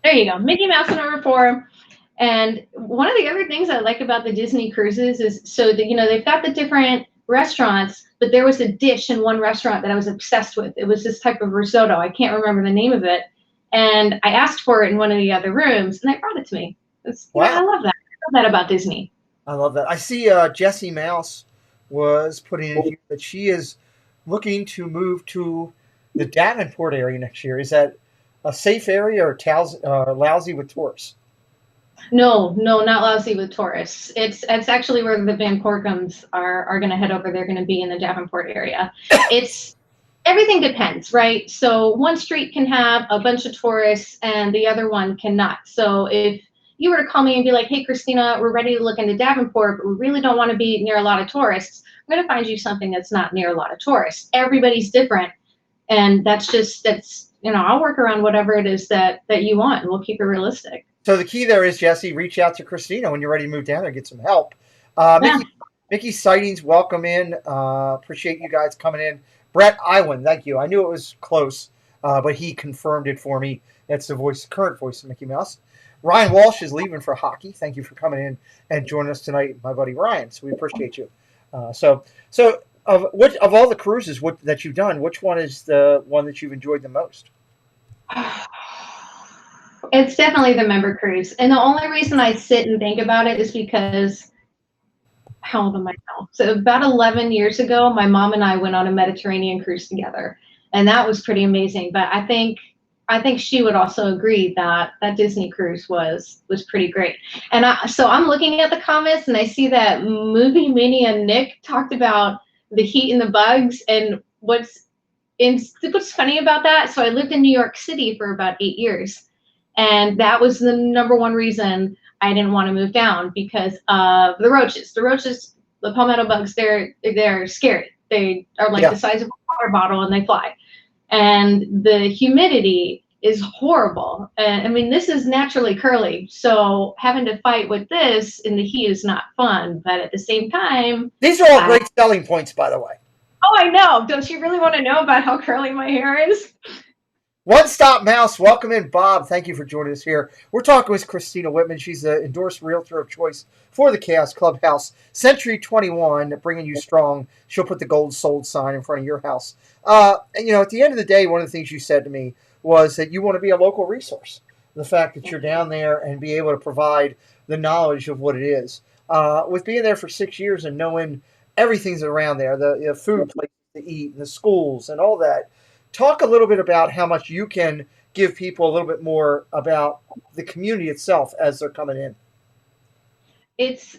J: There you go, Mickey Mouse number 4. And one of the other things I like about the Disney cruises is, so that they've got the different restaurants, but there was a dish in one restaurant that I was obsessed with. It was this type of risotto. I can't remember the name of it. And I asked for it in one of the other rooms, and they brought it to me.
C: Wow.
J: I love that. I love that about Disney.
C: I love that. I see Jessie Mouse was putting in here that she is looking to move to the Davenport area next year. Is that a safe area or lousy with tourists?
J: No, not lousy with tourists. It's actually where the Van Corcombs are going to head over. They're going to be in the Davenport area. It's everything depends, right? So one street can have a bunch of tourists and the other one cannot. So if you were to call me and be like, hey, Christina, we're ready to look into Davenport, but we really don't want to be near a lot of tourists, I'm going to find you something that's not near a lot of tourists. Everybody's different. And that's I'll work around whatever it is that you want, and we'll keep it realistic.
C: So the key there is, Jesse, reach out to Christina when you're ready to move down there and get some help. Mickey Sightings, welcome in. Appreciate you guys coming in. Brett Iwan, thank you. I knew it was close, but he confirmed it for me. That's the current voice of Mickey Mouse. Ryan Walsh is leaving for hockey. Thank you for coming in and joining us tonight, my buddy Ryan. So we appreciate you. So of all the cruises that you've done, which one is the one that you've enjoyed the most?
J: It's definitely the member cruise. And the only reason I sit and think about it is because, how old am I now? So about 11 years ago, my mom and I went on a Mediterranean cruise together. And that was pretty amazing. But I think she would also agree that Disney cruise was pretty great. And so I'm looking at the comments and I see that Movie Mania Nick talked about the heat and the bugs. And what's funny about that, so I lived in New York City for about 8 years. And that was the number one reason I didn't want to move down, because of the roaches. The roaches, the palmetto bugs, they're scary. They are like the size of a water bottle and they fly. And the humidity is horrible. And I mean, this is naturally curly. So having to fight with this in the heat is not fun. But at the same time,
C: these are all great selling points, by the way.
J: Oh, I know. Don't you really want to know about how curly my hair is?
C: One Stop Mouse, welcome in, Bob. Thank you for joining us here. We're talking with Cristina Wittmann. She's the endorsed realtor of choice for the Chaos Clubhouse. Century 21, bringing you strong. She'll put the gold sold sign in front of your house. And, at the end of the day, one of the things you said to me was that you want to be a local resource. The fact that you're down there and be able to provide the knowledge of what it is. With being there for 6 years and knowing everything's around there, the food places to eat and the schools and all that. Talk a little bit about how much you can give people a little bit more about the community itself as they're coming in.
J: It's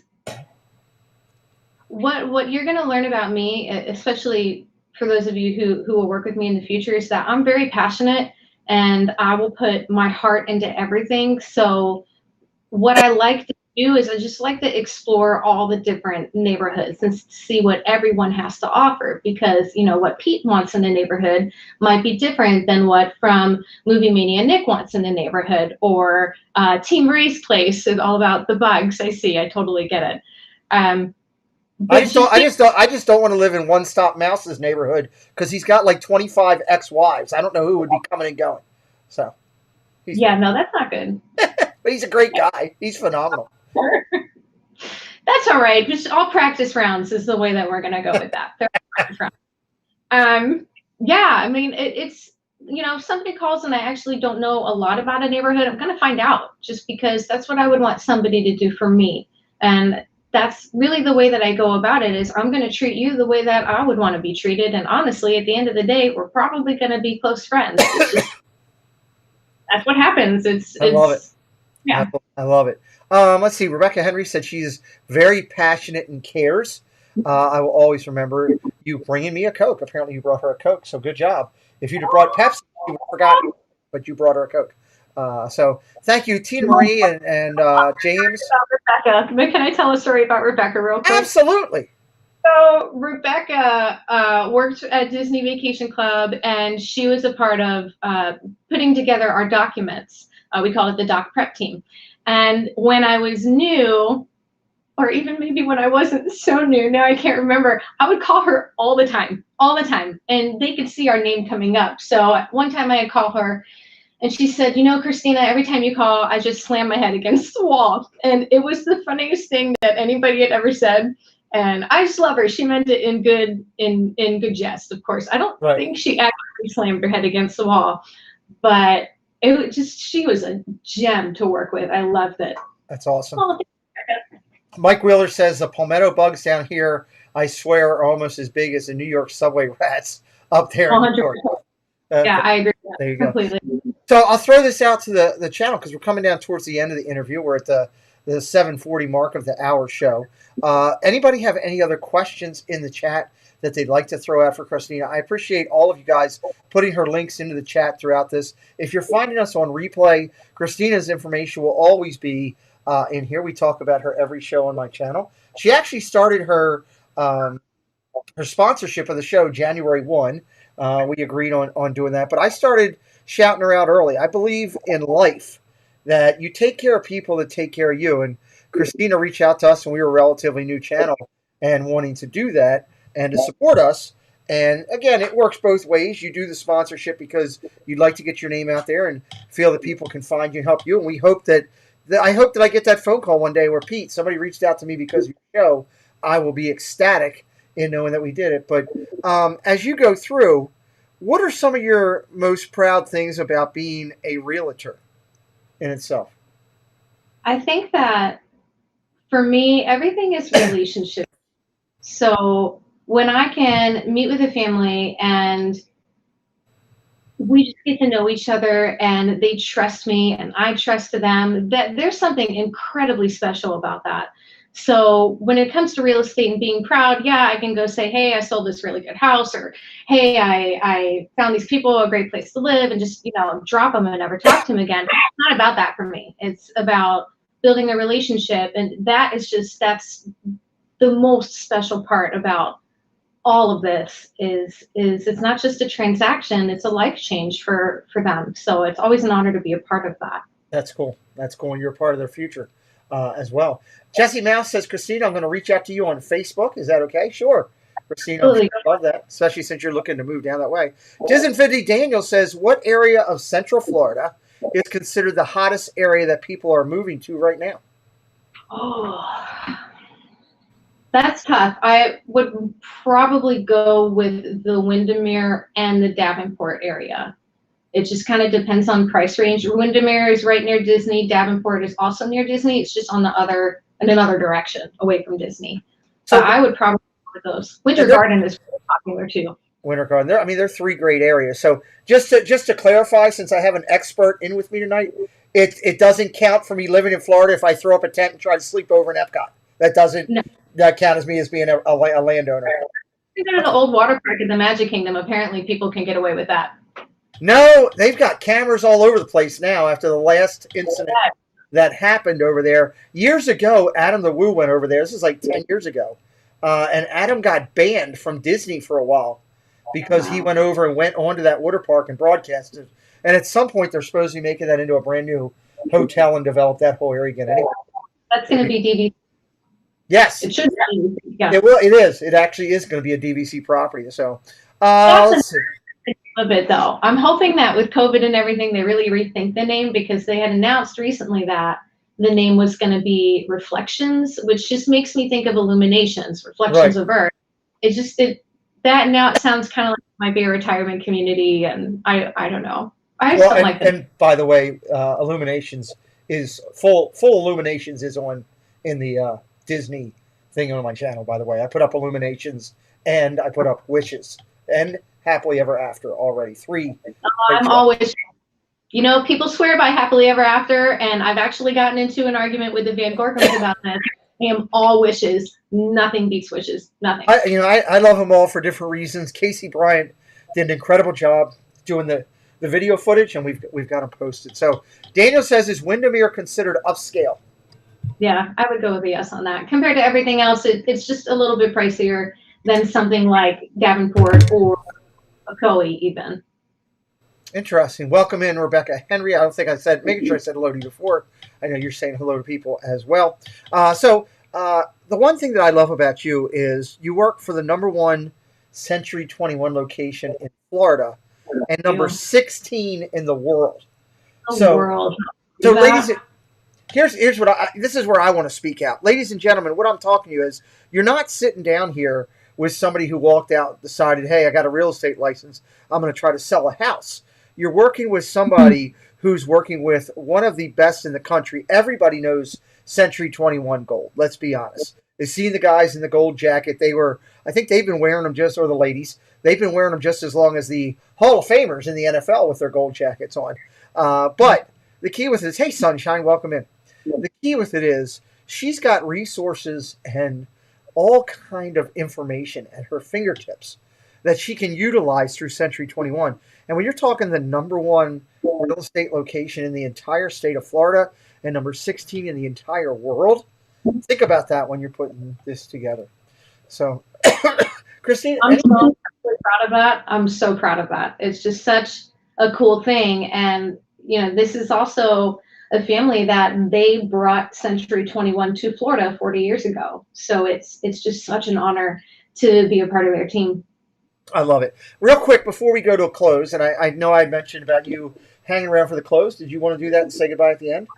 J: what you're going to learn about me, especially for those of you who will work with me in the future, is that I'm very passionate and I will put my heart into everything. So what I like to do is I just like to explore all the different neighborhoods and see what everyone has to offer, because what Pete wants in the neighborhood might be different than what from Movie Mania Nick wants in the neighborhood, or Team Marie's place is all about the bugs. I totally get it.
C: I just don't want to live in One Stop Mouse's neighborhood, because he's got like 25 ex-wives. I don't know who would be coming and going. So
J: no, that's not good.
C: But he's a great guy. He's phenomenal.
J: That's all right. Just all practice rounds is the way that we're going to go with that. I mean, it's if somebody calls and I actually don't know a lot about a neighborhood, I'm going to find out, just because that's what I would want somebody to do for me. And that's really the way that I go about it, is I'm going to treat you the way that I would want to be treated. And honestly, at the end of the day, we're probably going to be close friends. That's what happens.
C: I love it.
J: Yeah.
C: I love it. Let's see. Rebecca Henry said she's very passionate and cares. I will always remember you bringing me a Coke. Apparently you brought her a Coke, so good job. If you'd have brought Pepsi, you would have forgotten, but you brought her a Coke. So thank you, Tina Marie and James.
J: Rebecca, can I tell a story about Rebecca real quick?
C: Absolutely.
J: So Rebecca worked at Disney Vacation Club, and she was a part of putting together our documents. We call it the doc prep team. And when I was new, or even maybe when I wasn't so new, now I can't remember, I would call her all the time. And they could see our name coming up. So one time I call her and she said, Christina, every time you call, I just slam my head against the wall. And it was the funniest thing that anybody had ever said. And I just love her. She meant it in good jest, of course. I don't think she actually slammed her head against the wall, but it was just, she was a gem to work with. I loved it.
C: That's awesome. Mike Wheeler says the palmetto bugs down here, I swear, are almost as big as the New York subway rats up there in New York.
J: Yeah, I agree with that.
C: There you go.
J: Completely.
C: So I'll throw this out to the channel because we're coming down towards the end of the interview. We're at the 7:40 mark of the hour show. Anybody have any other questions in the chat that they'd like to throw out for Christina? I appreciate all of you guys putting her links into the chat throughout this. If you're finding us on replay, Christina's information will always be in here. We talk about her every show on my channel. She actually started her sponsorship of the show January 1. We agreed on doing that. But I started shouting her out early. I believe in life that you take care of people that take care of you. And Christina reached out to us when we were a relatively new channel and wanting to do that and to support us. And again, it works both ways. You do the sponsorship because you'd like to get your name out there and feel that people can find you and help you. And we hope that I hope that I get that phone call one day where, Pete, somebody reached out to me because of your show. I will be ecstatic in knowing that we did it. But as you go through, what are some of your most proud things about being a realtor in itself?
J: I think that for me, everything is relationship. So when I can meet with a family and we just get to know each other and they trust me and I trust them, that there's something incredibly special about that. So when it comes to real estate and being proud, yeah, I can go say, hey, I sold this really good house, or hey, I found these people, a great place to live, and just, drop them and never talk to them again. It's not about that for me. It's about building a relationship. And that's the most special part about all of this is it's not just a transaction, it's a life change for them. So it's always an honor to be a part of that.
C: That's cool. That's cool. And you're a part of their future as well. Jesse Mouse says, Christina, I'm going to reach out to you on Facebook. Is that okay? Sure. Christina, I love that, especially since you're looking to move down that way. Disinfinity Daniel says, what area of Central Florida is considered the hottest area that people are moving to right now?
J: Oh, that's tough. I would probably go with the Windermere and the Davenport area. It just kind of depends on price range. Windermere is right near Disney. Davenport is also near Disney. It's just on in another direction away from Disney. So I would probably go with those. Winter Garden is really popular too.
C: Winter Garden. They're three great areas. So just to clarify, since I have an expert in with me tonight, it doesn't count for me living in Florida if I throw up a tent and try to sleep over in Epcot. That doesn't count as me as being a landowner.
J: You go to the old water park in the Magic Kingdom. Apparently, people can get away with that.
C: No, they've got cameras all over the place now after the last incident that happened over there. Years ago, Adam the Woo went over there. This is like 10 years ago. And Adam got banned from Disney for a while because he went over and went onto that water park and broadcasted. And at some point, they're supposed to be making that into a brand new hotel and develop that whole area again anyway.
J: That's going to be DVC.
C: Yes.
J: It should be. Yeah.
C: It will. It is. It actually is going to be a DVC property. So let's see.
J: A bit though. I'm hoping that with COVID and everything, they really rethink the name, because they had announced recently that the name was going to be Reflections, which just makes me think of Illuminations, Reflections of Earth. That now it sounds kind of like it might be a retirement community, and I don't know. And
C: by the way, Illuminations is full Illuminations is in the Disney thing on my channel. By the way, I put up Illuminations and I put up Wishes and Happily Ever After already. 3.
J: I'm always, people swear by Happily Ever After, and I've actually gotten into an argument with the Van Gorkums about this. I am all Wishes. Nothing beats Wishes. Nothing.
C: I love them all for different reasons. Casey Bryant did an incredible job doing the video footage, and we've got them posted. So Daniel says, is Windermere considered upscale?
J: Yeah, I would go with a yes on that. Compared to everything else, it's just a little bit pricier than something like Davenport or Ocoee even.
C: Interesting. Welcome in, Rebecca Henry. I don't think making sure I said hello to you before. I know you're saying hello to people as well. So the one thing that I love about you is you work for the #1 Century 21 location in Florida and number 16 in the world.
J: World.
C: So Here's what this is where I want to speak out. Ladies and gentlemen, what I'm talking to you is you're not sitting down here with somebody who walked out and decided, hey, I got a real estate license. I'm going to try to sell a house. You're working with somebody who's working with one of the best in the country. Everybody knows Century 21 Gold. Let's be honest. They've seen the guys in the gold jacket. I think they've been wearing them or the ladies, they've been wearing them just as long as the Hall of Famers in the NFL with their gold jackets on. But the key with it is, hey, Sunshine, welcome in. The key with it is she's got resources and all kind of information at her fingertips that she can utilize through Century 21. And when you're talking the number one real estate location in the entire state of Florida and number 16 in the entire world, think about that when you're putting this together. So, Christina,
J: I'm so proud of that. I'm so proud of that. It's just such a cool thing. And, this is also a family that they brought Century 21 to Florida 40 years ago. So it's just such an honor to be a part of their team.
C: I love it. Real quick, before we go to a close, and I know I mentioned about you hanging around for the close. Did you want to do that and say goodbye at the end?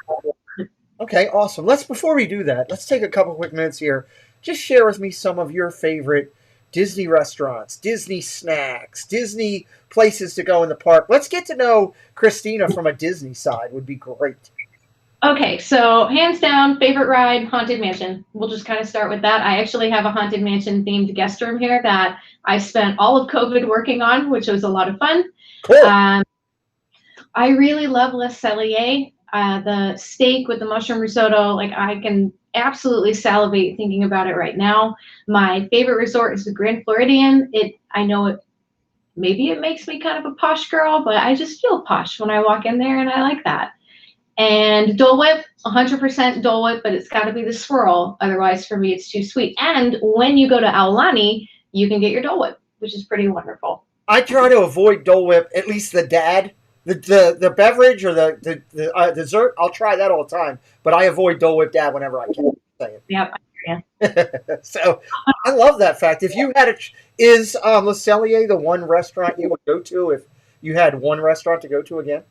C: Okay, awesome. Before we do that, let's take a couple quick minutes here. Just share with me some of your favorite Disney restaurants, Disney snacks, Disney places to go in the park. Let's get to know Christina from a Disney side. Would be great.
J: Okay, so hands down, favorite ride, Haunted Mansion. We'll just kind of start with that. I actually have a Haunted Mansion themed guest room here that I spent all of COVID working on, which was a lot of fun.
C: Cool.
J: I really love Le Cellier. The steak with the mushroom risotto, I can absolutely salivate thinking about it right now. My favorite resort is the Grand Floridian. Maybe it makes me kind of a posh girl, but I just feel posh when I walk in there, and I like that. And Dole Whip, 100% Dole Whip, but it's got to be the swirl. Otherwise, for me, it's too sweet. And when you go to Aulani, you can get your Dole Whip, which is pretty wonderful.
C: I try to avoid Dole Whip, at least the dad. The beverage or the dessert, I'll try that all the time. But I avoid Dole Whip dad whenever I can.
J: Yep, I hear you.
C: So I love that fact. If you had is Le Cellier the one restaurant you would go to if you had one restaurant to go to again?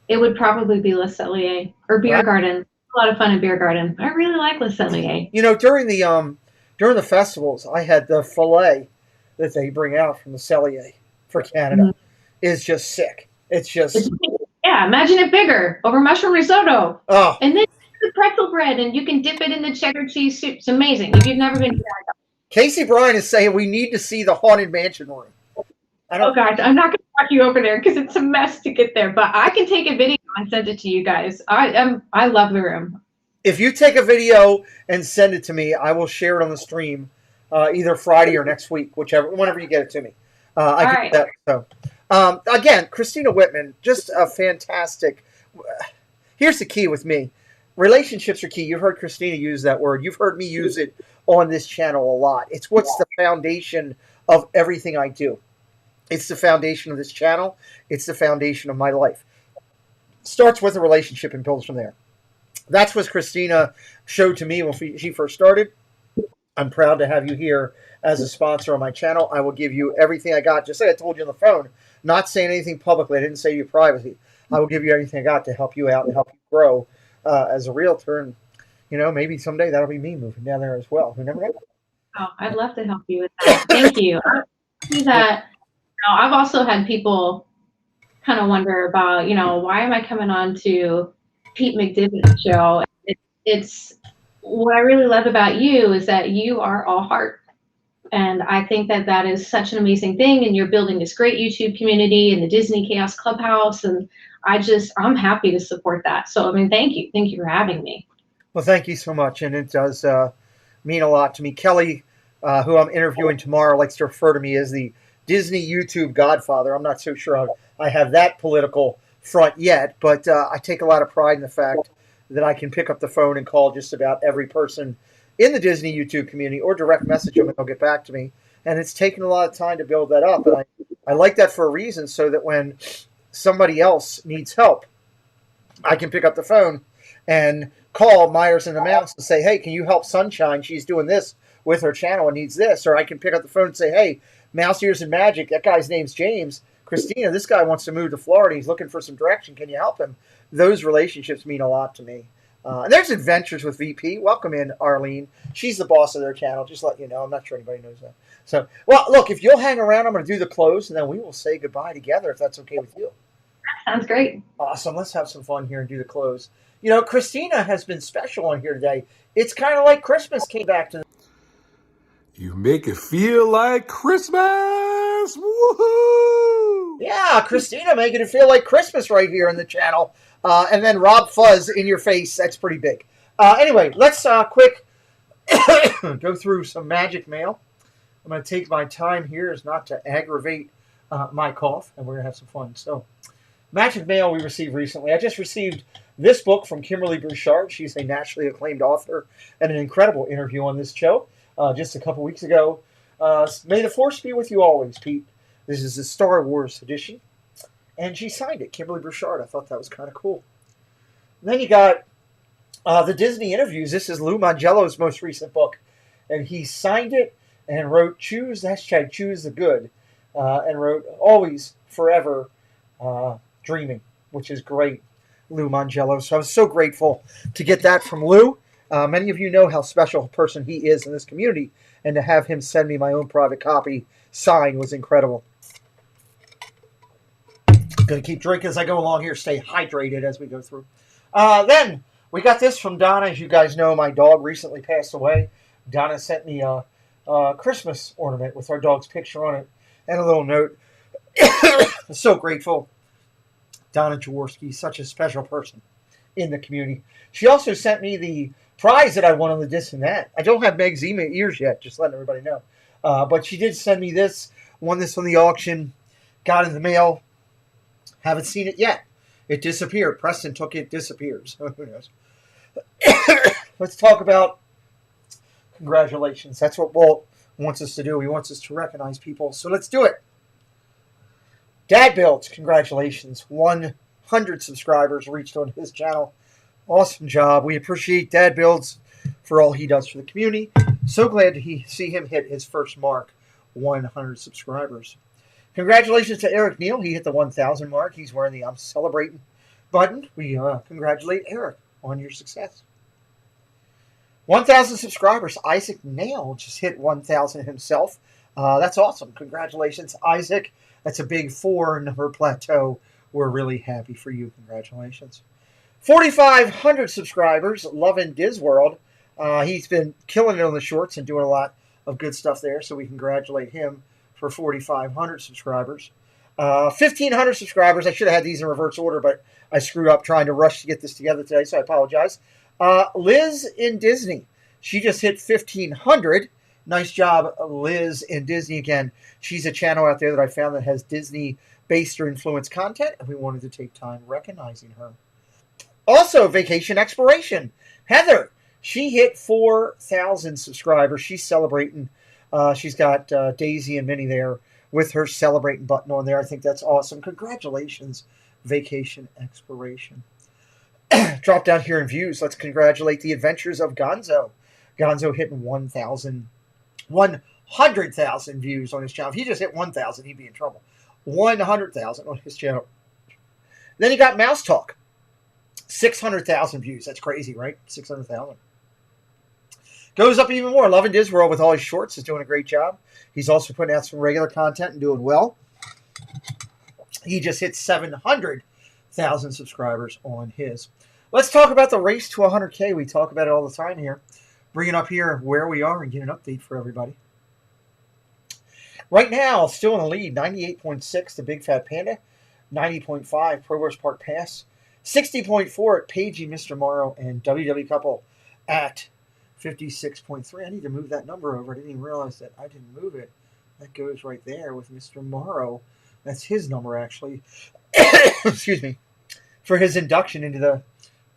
J: It would probably be Le Cellier or Beer Garden. A lot of fun in Beer Garden. I really like Le Cellier.
C: During the festivals, I had the filet that they bring out from the Cellier for Canada is just sick.
J: Imagine it bigger over mushroom risotto.
C: Oh,
J: and then the pretzel bread, and you can dip it in the cheddar cheese soup. It's amazing. If you've never been to that.
C: Casey Bryan is saying we need to see the Haunted Mansion room.
J: Oh gosh, I'm not going to walk you over there because it's a mess to get there. But I can take a video and send it to you guys. I love the room.
C: If you take a video and send it to me, I will share it on the stream either Friday or next week, whenever you get it to me. I can do that. So, again, Cristina Wittmann, just a fantastic. Here's the key with me: relationships are key. You've heard Christina use that word. You've heard me use it on this channel a lot. It's what's the foundation of everything I do. It's the foundation of this channel. It's the foundation of my life. Starts with a relationship and builds from there. That's what Christina showed to me when she first started. I'm proud to have you here as a sponsor on my channel. I will give you everything I got. Just like I told you on the phone, not saying anything publicly. I didn't say you privately. I will give you everything I got to help you out and help you grow as a realtor. And, maybe someday that'll be me moving down there as well. Who never knows?
J: Oh, I'd love to help you with that. Thank you. I've also had people kind of wonder about, why am I coming on to Pete McDevitt's show? It's what I really love about you is that you are all heart. And I think that is such an amazing thing. And you're building this great YouTube community and the Disney Chaos Clubhouse. And I'm happy to support that. So, thank you. Thank you for having me.
C: Well, thank you so much. And it does mean a lot to me. Kelly, who I'm interviewing tomorrow, likes to refer to me as the Disney YouTube Godfather. I'm not so sure I have that political front yet, but I take a lot of pride in the fact that I can pick up the phone and call just about every person in the Disney YouTube community or direct message them and they'll get back to me. And it's taken a lot of time to build that up. And I like that for a reason, so that when somebody else needs help, I can pick up the phone and call Myers and the Mouse and say, hey, can you help Sunshine? She's doing this with her channel and needs this. Or I can pick up the phone and say, hey, Mouse Ears and Magic, that guy's name's James. Christina, this guy wants to move to Florida. He's looking for some direction. Can you help him? Those relationships mean a lot to me. And there's Adventures with VP. Welcome in, Arlene. She's the boss of their channel. Just let you know. I'm not sure anybody knows that. So, well, look, if you'll hang around, I'm going to do the close, and then we will say goodbye together, if that's okay with you.
J: Sounds great.
C: Awesome. Let's have some fun here and do the close. You know, Christina has been special on here today. It's kind of like Christmas came back to the...
K: You make it feel like Christmas. Woohoo!
C: Yeah, Christina making it feel like Christmas right here in the channel. And then Rob Fuzz in your face. That's pretty big. Anyway, let's quick go through some magic mail. I'm going to take my time here as not to aggravate my cough, and we're going to have some fun. So, magic mail we received recently. I just received this book from Kimberly Bouchard. She's a nationally acclaimed author and an incredible interview on this show just a couple weeks ago. May the Force be with you always, Pete. This is the Star Wars edition. And she signed it, Kimberly Bouchard. I thought that was kind of cool. And then you got the Disney interviews. This is Lou Mangello's most recent book. And he signed it and wrote choose the good. And wrote always, forever, dreaming, which is great, Lou Mangello. So I was so grateful to get that from Lou. Many of you know how special a person he is in this community. And to have him send me my own private copy signed was incredible. Going to keep drinking as I go along here. Stay hydrated as we go through. Then we got this from Donna. As you guys know, my dog recently passed away. Donna sent me a Christmas ornament with our dog's picture on it and a little note. I'm so grateful. Donna Jaworski, such a special person in the community. She also sent me the prize that I won on the This and That. I don't have Meg's ears yet, just letting everybody know. But she did send me this. Won this on the auction. Got it in the mail. Haven't seen it yet. It disappeared. Preston took it, disappears. Who knows? Let's talk about congratulations. That's what Walt wants us to do. He wants us to recognize people. So let's do it. Dad Builds, congratulations. 100 subscribers reached on his channel. Awesome job. We appreciate Dad Builds for all he does for the community. So glad to see him hit his first mark, 100 subscribers. Congratulations to Eric Neal. He hit the 1,000 mark. He's wearing the I'm Celebrating button. We congratulate Eric on your success. 1,000 subscribers. Isaac Nail just hit 1,000 himself. That's awesome. Congratulations, Isaac. That's a big 4-number plateau. We're really happy for you. Congratulations. 4,500 subscribers. Loving Disworld. He's been killing it on the shorts and doing a lot of good stuff there, so we congratulate him for 4,500 subscribers. 1,500 subscribers. I should have had these in reverse order, but I screwed up trying to rush to get this together today, so I apologize. Liz in Disney. She just hit 1,500. Nice job, Liz in Disney again. She's a channel out there that I found that has Disney-based or influenced content, and we wanted to take time recognizing her. Also, Vacation Exploration. Heather. She hit 4,000 subscribers. She's celebrating. She's got Daisy and Minnie there with her celebrating button on there. I think that's awesome. Congratulations, Vacation Exploration. Drop down here in views. Let's congratulate the adventures of Gonzo. Gonzo hitting 100,000 views on his channel. If he just hit 1,000, he'd be in trouble. 100,000 on his channel. Then you got Mouse Talk. 600,000 views. That's crazy, right? 600,000. Goes up even more. Loving Disworld with all his shorts is doing a great job. He's also putting out some regular content and doing well. He just hit 700,000 subscribers on his. Let's talk about the race to 100K. We talk about it all the time here. Bringing up here where we are and get an update for everybody. Right now, still in the lead, 98.6 to Big Fat Panda, 90.5 Provost Park Pass, 60.4 at Pagey Mr. Morrow, and WW Couple at 56.3. I need to move that number over. I didn't even realize that I didn't move it. That goes right there with Mr. Morrow. That's his number, actually. Excuse me. For his induction into the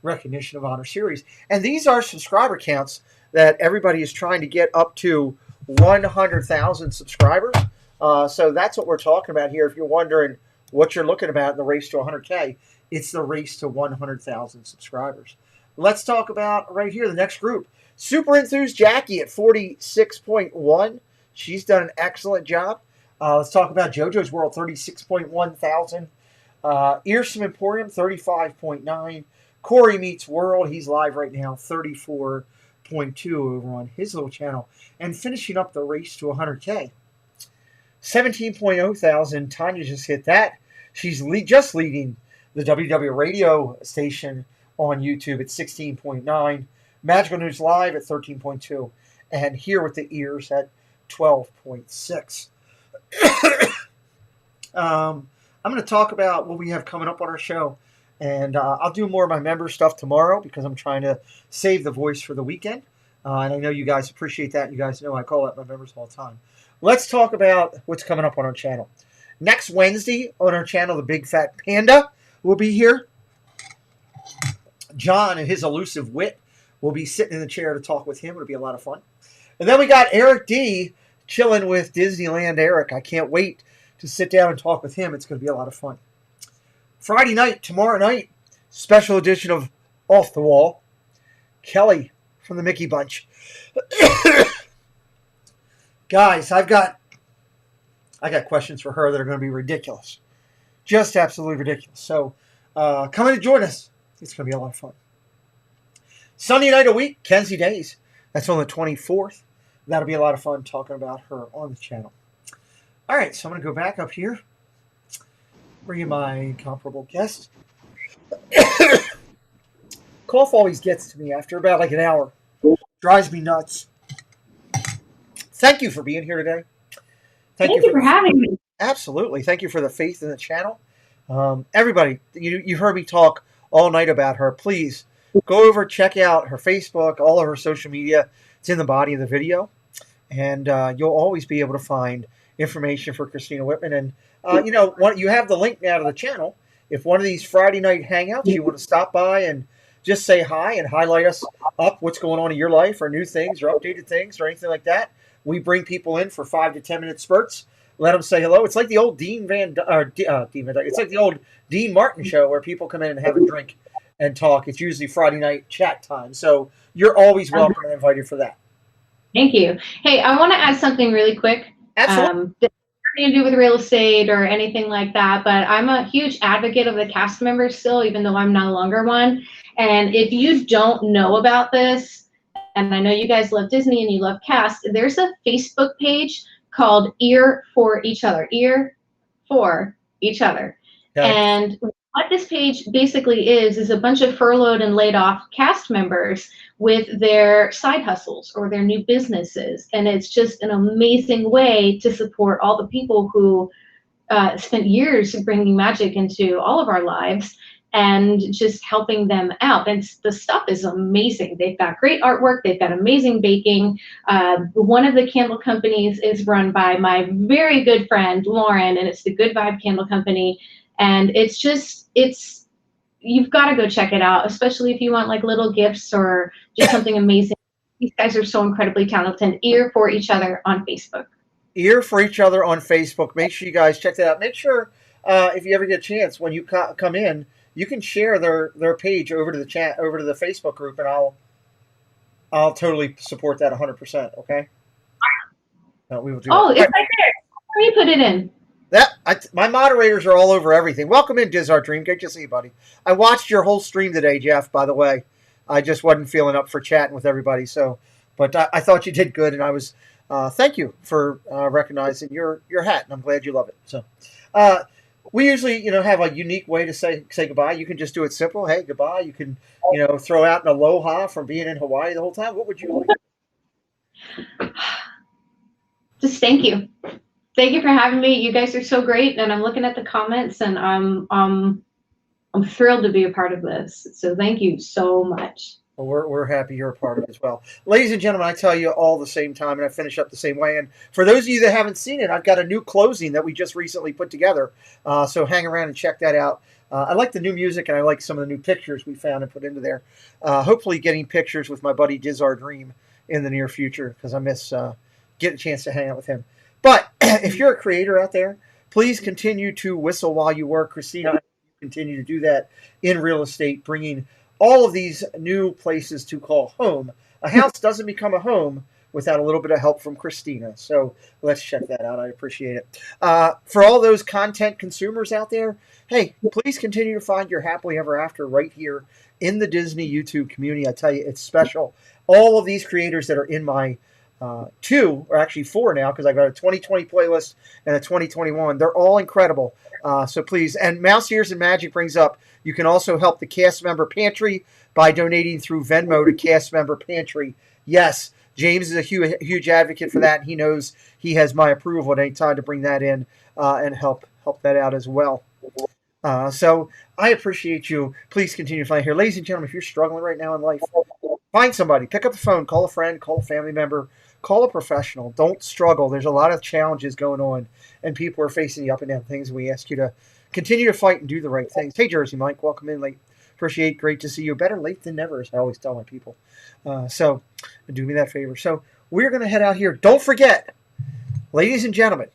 C: Recognition of Honor series. And these are subscriber counts that everybody is trying to get up to 100,000 subscribers. So that's what we're talking about here. If you're wondering what you're looking about in the race to 100K, it's the race to 100,000 subscribers. Let's talk about right here, the next group. Super Enthused Jackie at 46.1. She's done an excellent job. Let's talk about JoJo's World, 36.1 thousand. Earsome Emporium, 35.9. Corey Meets World, he's live right now, 34.2 over on his little channel. And finishing up the race to 100K. 17.0 thousand. Tanya just hit that. She's just leading the WW radio station on YouTube at 16.9. Magical News Live at 13.2. And Here with the Ears at 12.6. I'm going to talk about what we have coming up on our show. And I'll do more of my member stuff tomorrow because I'm trying to save the voice for the weekend. And I know you guys appreciate that. You guys know I call that my members all the time. Let's talk about what's coming up on our channel. Next Wednesday on our channel, the Big Fat Panda will be here. John and his elusive wit will be sitting in the chair to talk with him. It'll be a lot of fun. And then we got Eric D chilling with Disneyland Eric. I can't wait to sit down and talk with him. It's going to be a lot of fun. Friday night, tomorrow night, special edition of Off the Wall. Kelly from the Mickey Bunch. Guys, I got questions for her that are going to be ridiculous. Just absolutely ridiculous. So come in and join us. It's going to be a lot of fun. Sunday night a week, Kenzie Days. That's on the 24th. That'll be a lot of fun talking about her on the channel. All right, so I'm going to go back up here. Bring in my incomparable guest. Cough always gets to me after about like an hour. Drives me nuts. Thank you for being here today.
J: Thank you for having me.
C: Absolutely. Thank you for the faith in the channel. Everybody, you've heard me talk all night about her. Please go over, check out her Facebook, all of her social media. It's in the body of the video. And you'll always be able to find information for Cristina Wittmann. And, you have the link now to the channel. If one of these Friday night hangouts, you want to stop by and just say hi and highlight us up what's going on in your life or new things or updated things or anything like that. We bring people in for 5 to 10 minute spurts. Let them say hello. It's like the old It's like the old Dean Martin show where people come in and have a drink and talk. It's usually Friday night chat time. So you're always welcome and invited for that.
J: Thank you. Hey, I want to add something really quick.
C: Absolutely.
J: That has nothing to do with real estate or anything like that, but I'm a huge advocate of the cast members still, even though I'm no longer one. And if you don't know about this, and I know you guys love Disney and you love cast, there's a Facebook page called Ear for Each Other. Ear for Each Other. Okay. And what this page basically is a bunch of furloughed and laid off cast members with their side hustles or their new businesses. And it's just an amazing way to support all the people who spent years bringing magic into all of our lives and just helping them out. And the stuff is amazing. They've got great artwork. They've got amazing baking. One of the candle companies is run by my very good friend, Lauren, and it's the Good Vibe Candle Company. And you've got to go check it out, especially if you want like little gifts or just something amazing. These guys are so incredibly talented. Ear for Each Other on Facebook.
C: Ear for Each Other on Facebook. Make sure you guys check that out. Make sure if you ever get a chance, when you come in, you can share their page over to the chat, over to the Facebook group, and I'll totally support that 100%. Okay. We will do.
J: Oh, it's right there. Where you put it in?
C: My moderators are all over everything. Welcome in, Diz Our Dream. Great to see you, buddy. I watched your whole stream today, Jeff. By the way, I just wasn't feeling up for chatting with everybody. But I thought you did good, and I was. Thank you for recognizing your hat, and I'm glad you love it. So. We usually, have a unique way to say goodbye. You can just do it simple. Hey, goodbye. You can, throw out an aloha from being in Hawaii the whole time. What would you like?
J: Just thank you. Thank you for having me. You guys are so great, and I'm looking at the comments, and I'm thrilled to be a part of this. So thank you so much.
C: Well, we're happy you're a part of it as well. Ladies and gentlemen, I tell you all the same time, and I finish up the same way. And for those of you that haven't seen it, I've got a new closing that we just recently put together. So hang around and check that out. I like the new music, and I like some of the new pictures we found and put into there. Hopefully getting pictures with my buddy Diz Our Dream in the near future, because I miss getting a chance to hang out with him. But if you're a creator out there, please continue to whistle while you work. Christina, continue to do that in real estate, bringing all of these new places to call home. A house doesn't become a home without a little bit of help from Christina. So let's check that out. I appreciate it. For all those content consumers out there, hey, please continue to find your happily ever after right here in the Disney YouTube community. I tell you, it's special. All of these creators that are in my 2, or actually 4 now, because I got a 2020 playlist and a 2021. They're all incredible. So please, and Mouse Ears and Magic brings up, you can also help the cast member pantry by donating through Venmo to cast member pantry. Yes, James is a huge advocate for that. He knows he has my approval at any time to bring that in and help that out as well. So I appreciate you. Please continue to find here. Ladies and gentlemen, if you're struggling right now in life, find somebody. Pick up the phone. Call a friend. Call a family member. Call a professional. Don't struggle. There's a lot of challenges going on, and people are facing the up and down things. We ask you to continue to fight and do the right things. Hey, Jersey Mike, welcome in late. Appreciate, great to see you. Better late than never, as I always tell my people. So do me that favor. So we're going to head out here. Don't forget, ladies and gentlemen,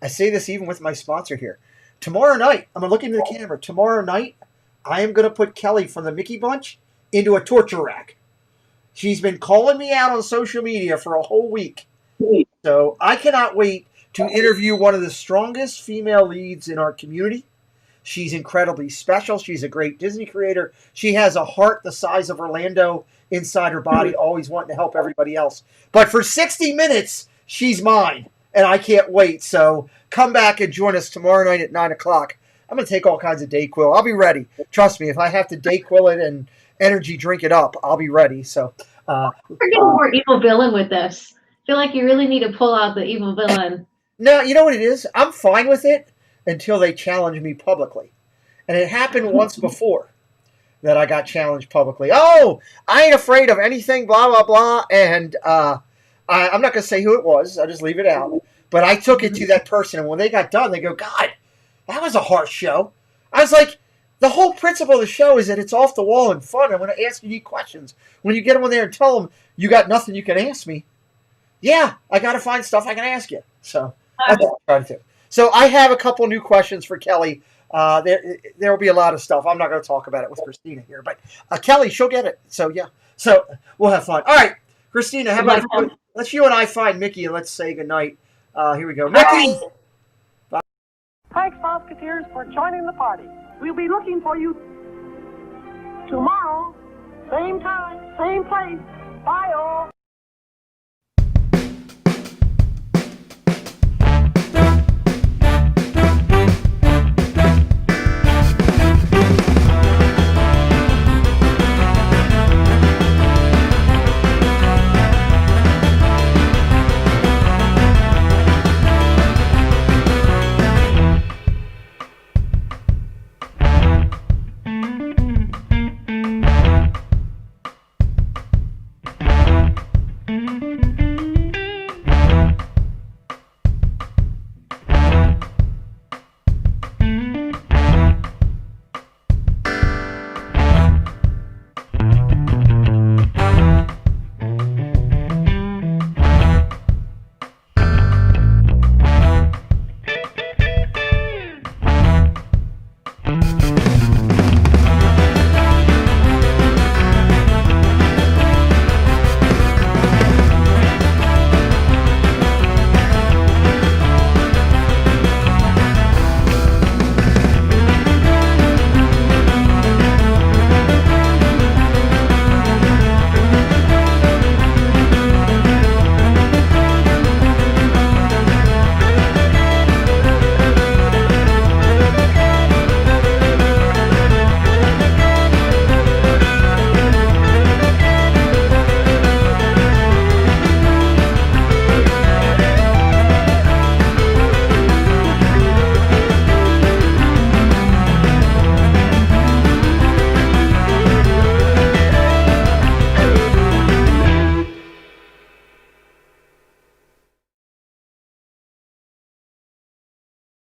C: I say this even with my sponsor here. Tomorrow night, I'm going to look into the camera. Tomorrow night, I am going to put Kelly from the Mickey Bunch into a torture rack. She's been calling me out on social media for a whole week. So I cannot wait to interview one of the strongest female leads in our community. She's incredibly special. She's a great Disney creator. She has a heart the size of Orlando inside her body, always wanting to help everybody else. But for 60 minutes, she's mine, and I can't wait. So come back and join us tomorrow night at 9 o'clock. I'm going to take all kinds of Dayquil. I'll be ready. Trust me, if I have to Dayquil it and energy drink it up, I'll be ready. So
J: we're getting more evil villain with this. I feel like you really need to pull out the evil villain.
C: No, you know what it is? I'm fine with it until they challenge me publicly. And it happened once before that I got challenged publicly. Oh, I ain't afraid of anything, blah, blah, blah. And I'm not going to say who it was. I'll just leave it out. But I took it to that person. And when they got done, they go, God, that was a harsh show. I was like, the whole principle of the show is that it's off the wall and fun. I'm going to ask you questions. When you get them on there and tell them you got nothing you can ask me, yeah, I got to find stuff I can ask you. So that's what I'm trying to do. So I have a couple new questions for Kelly. There will be a lot of stuff. I'm not going to talk about it with Christina here, but Kelly, she'll get it. So yeah, so we'll have fun. All right, Christina, how about let's you and I find Mickey and let's say goodnight. Here we go, Mickey.
L: Bye. Thanks, Musketeers, for joining the party. We'll be looking for you tomorrow, same time, same place. Bye, all.